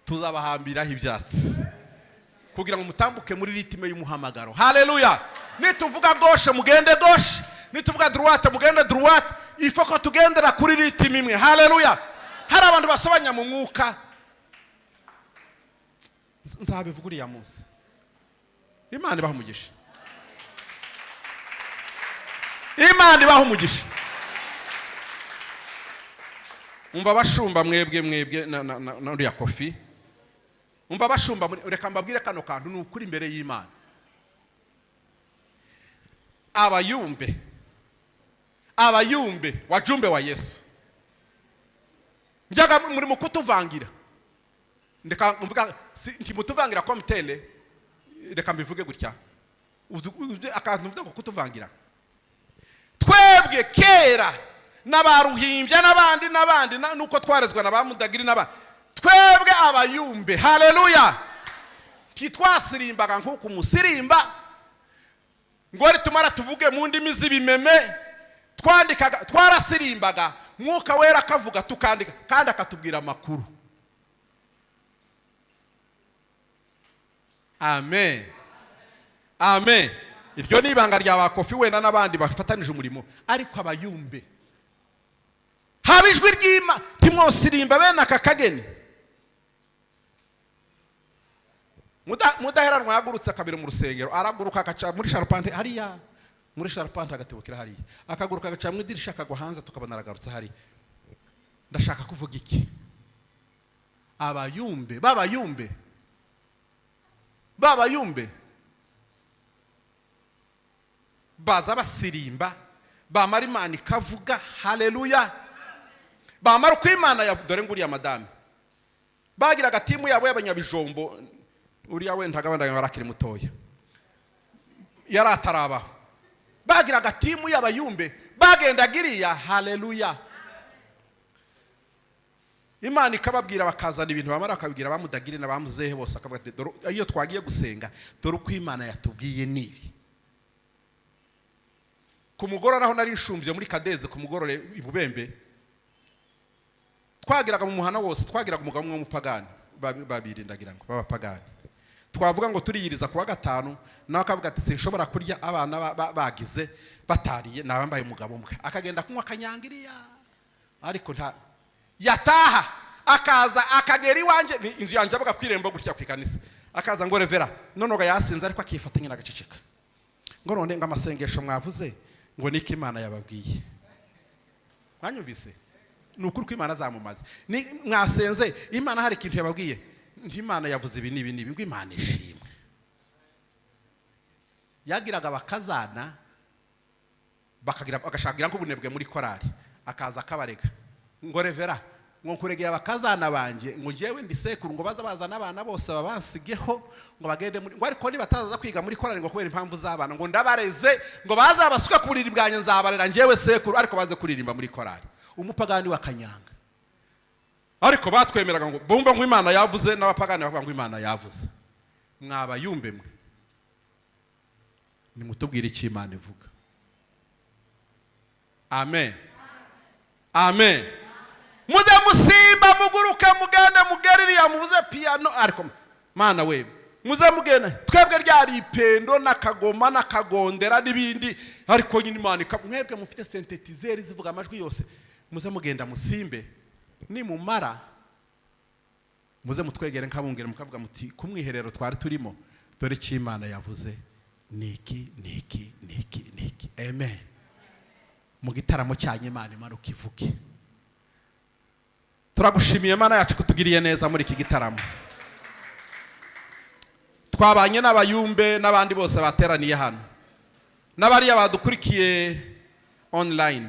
Tuzabahambiraho ibyatsi kugira ngo mutambuke muri ritime y'umuhamagaro. Haleluya. Nituvuga gauche mugende gauche, nituvuga droite mugende droite. Ifoko tugendera kuri ritime imwe. Haleluya. Hari abantu basobanya mu mwuka. Nzabivuguriya munsi. Imana ibaha umugisha. Imana ibaha umugisha. Umva bashumba mwebwe na uriya kofi. Umva bashumba reka mbabwire kano kantu n'ukuri imbere y'Imana. Abayumbe wajumbe wa Yesu. Njaga muri mukutuvangira. Ndeka mvuga ntimutuvangira kwa mtende. Reka mbivuge gutya. Akantu mvuga ngo kutuvangira. Twebwe kera n'abaruhimbya n'abandi nuko twarezwa na bamudagiri n'abandi. Twebwe abayumbe. Haleluya. Kitwasirimbaga nkuko umusirimba ngori tumara tuvuge mu ndimi z'ibimeme twandikaga twarasirimbaga mwuka wera kavuga tukandika kandi akatubwira amakuru. Amen. Amen. Iryo ni ibanga rya bakofi wenda n'abandi bafatanije umurimo. Ariko abayumbe habijwe ry'Imana timwosirimba bene akakageni. Mudaheranwa yagurutse kabiri mu rusengero araguruka agaca muri sharpante hariya muri sharpante agatebukira hariya akaguruka agaca mu idirisha akagwa hanze tukabona aragarutse hariya. Ndashaka kuvuga iki? Babayumbe baza basirimba bamara Imana ikavuga. Haleluya. Bamara uko Imana yavuga. Dore nguriya madame bagira agatimu yabo y'abanyabijombo. Uriya we ntagabanda barakiri mutoya yaratarabaho. Bagira agatimu y'abayumbe bagenda giriya. Haleluya. Imana ikababwira bakazana ibintu bamara akabwira bamudagire na bamuzehe bose akavuga ati iyo twagiye gusenga dore uko Imana yatubwiye nibi. Ku mugorora aho nari nshumbye muri Kadeze ku mugorore ibubembe twagiraga mu muhana wose twagiraga umugabo umwe w'umupagani babiri ndagira ngo babapagani. Twavuga ngo turiyiriza kuwa gatanu nawe akavuga ati sinshobora kurya abana bagize batariye nabambaye umugabo umwe akagenda kunywa akanyangiriya. Ariko nta yataha akaza akagera iwanje inzu yanje abaga kwirembo gutya ku ikanisa akaza ngo revera nonoga yasinze ariko akifatanya n'agacicika ngo none ngamasengesho mwavuze ngo niki Imana yababwiye. Mwanyumvise nukuri ko Imana zamumaze ni mwasenze Imana hari ikintu yababwiye. Imana yavuze ibi nibi ngo Imana ishimwe. Yagiraga bakazana bagashakira nk'ubunebwe muri korari akaza akabarega ngo revera ngo nkuregeye abakazana banje ngo njewe ndi sekuru ngo baza bazana abana bose babansigeho ngo bagende muri ngo ariko nibataza kwiga muri korari ngo kubera impamvu z'abana ngo ndabareze ngo baza basuka ku buriri bwanye nzabarera njewe sekuru ariko baze kuririmba muri korari. Umupagani wa kanyanga. Ariko batwemeraga ngo bumva ngo Imana yavuze n'abapagani bavuga ngo Imana yavuze. Mwabayumbe mwe nimutubwire iki Imana ivuga. Amen. Amen. muze musimba muguruke mugende mugeririya muvuze piano ariko mana we muze mugende twebwe ryari ipendo nakagoma nakagondera nibindi ariko nyine Imana mwebwe mufite synthetizer zivuga amajwi yose muze mugenda musimbe ni mumara muze mutwegere nkabungere mukavuga muti kumwiherero twari turimo dore ki Imana yavuze niki amen mu gitaramo cyanyu Imana imanuka ivuge. Turagushimiye Mana yacu kutugiriye neza muri iki gitaramo. Twabanye n'abayumbe n'abandi bose bateraniye hano n'abari abadukurikiye online.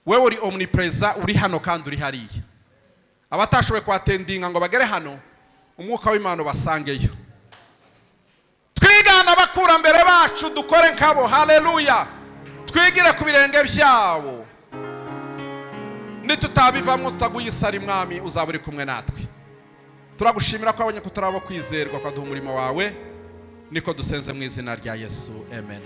Wewe uri omnipresent, uri hano kandi uri hariya. Abatashoboye kwatendinga ngo bagere hano umwuka w'Imana basangeyo. Twigana abakurambere bacu dukore nkabo. Haleluya. Twigire ku birenge byabo. Nitutabivamwo tutaguyisara Mwami uzaburi kumwe natwe. Turagushimira ko abanye kuturabo kwizerwa kwa duha umurimo wawe. Niko dusenze mu izina rya Yesu. Amen.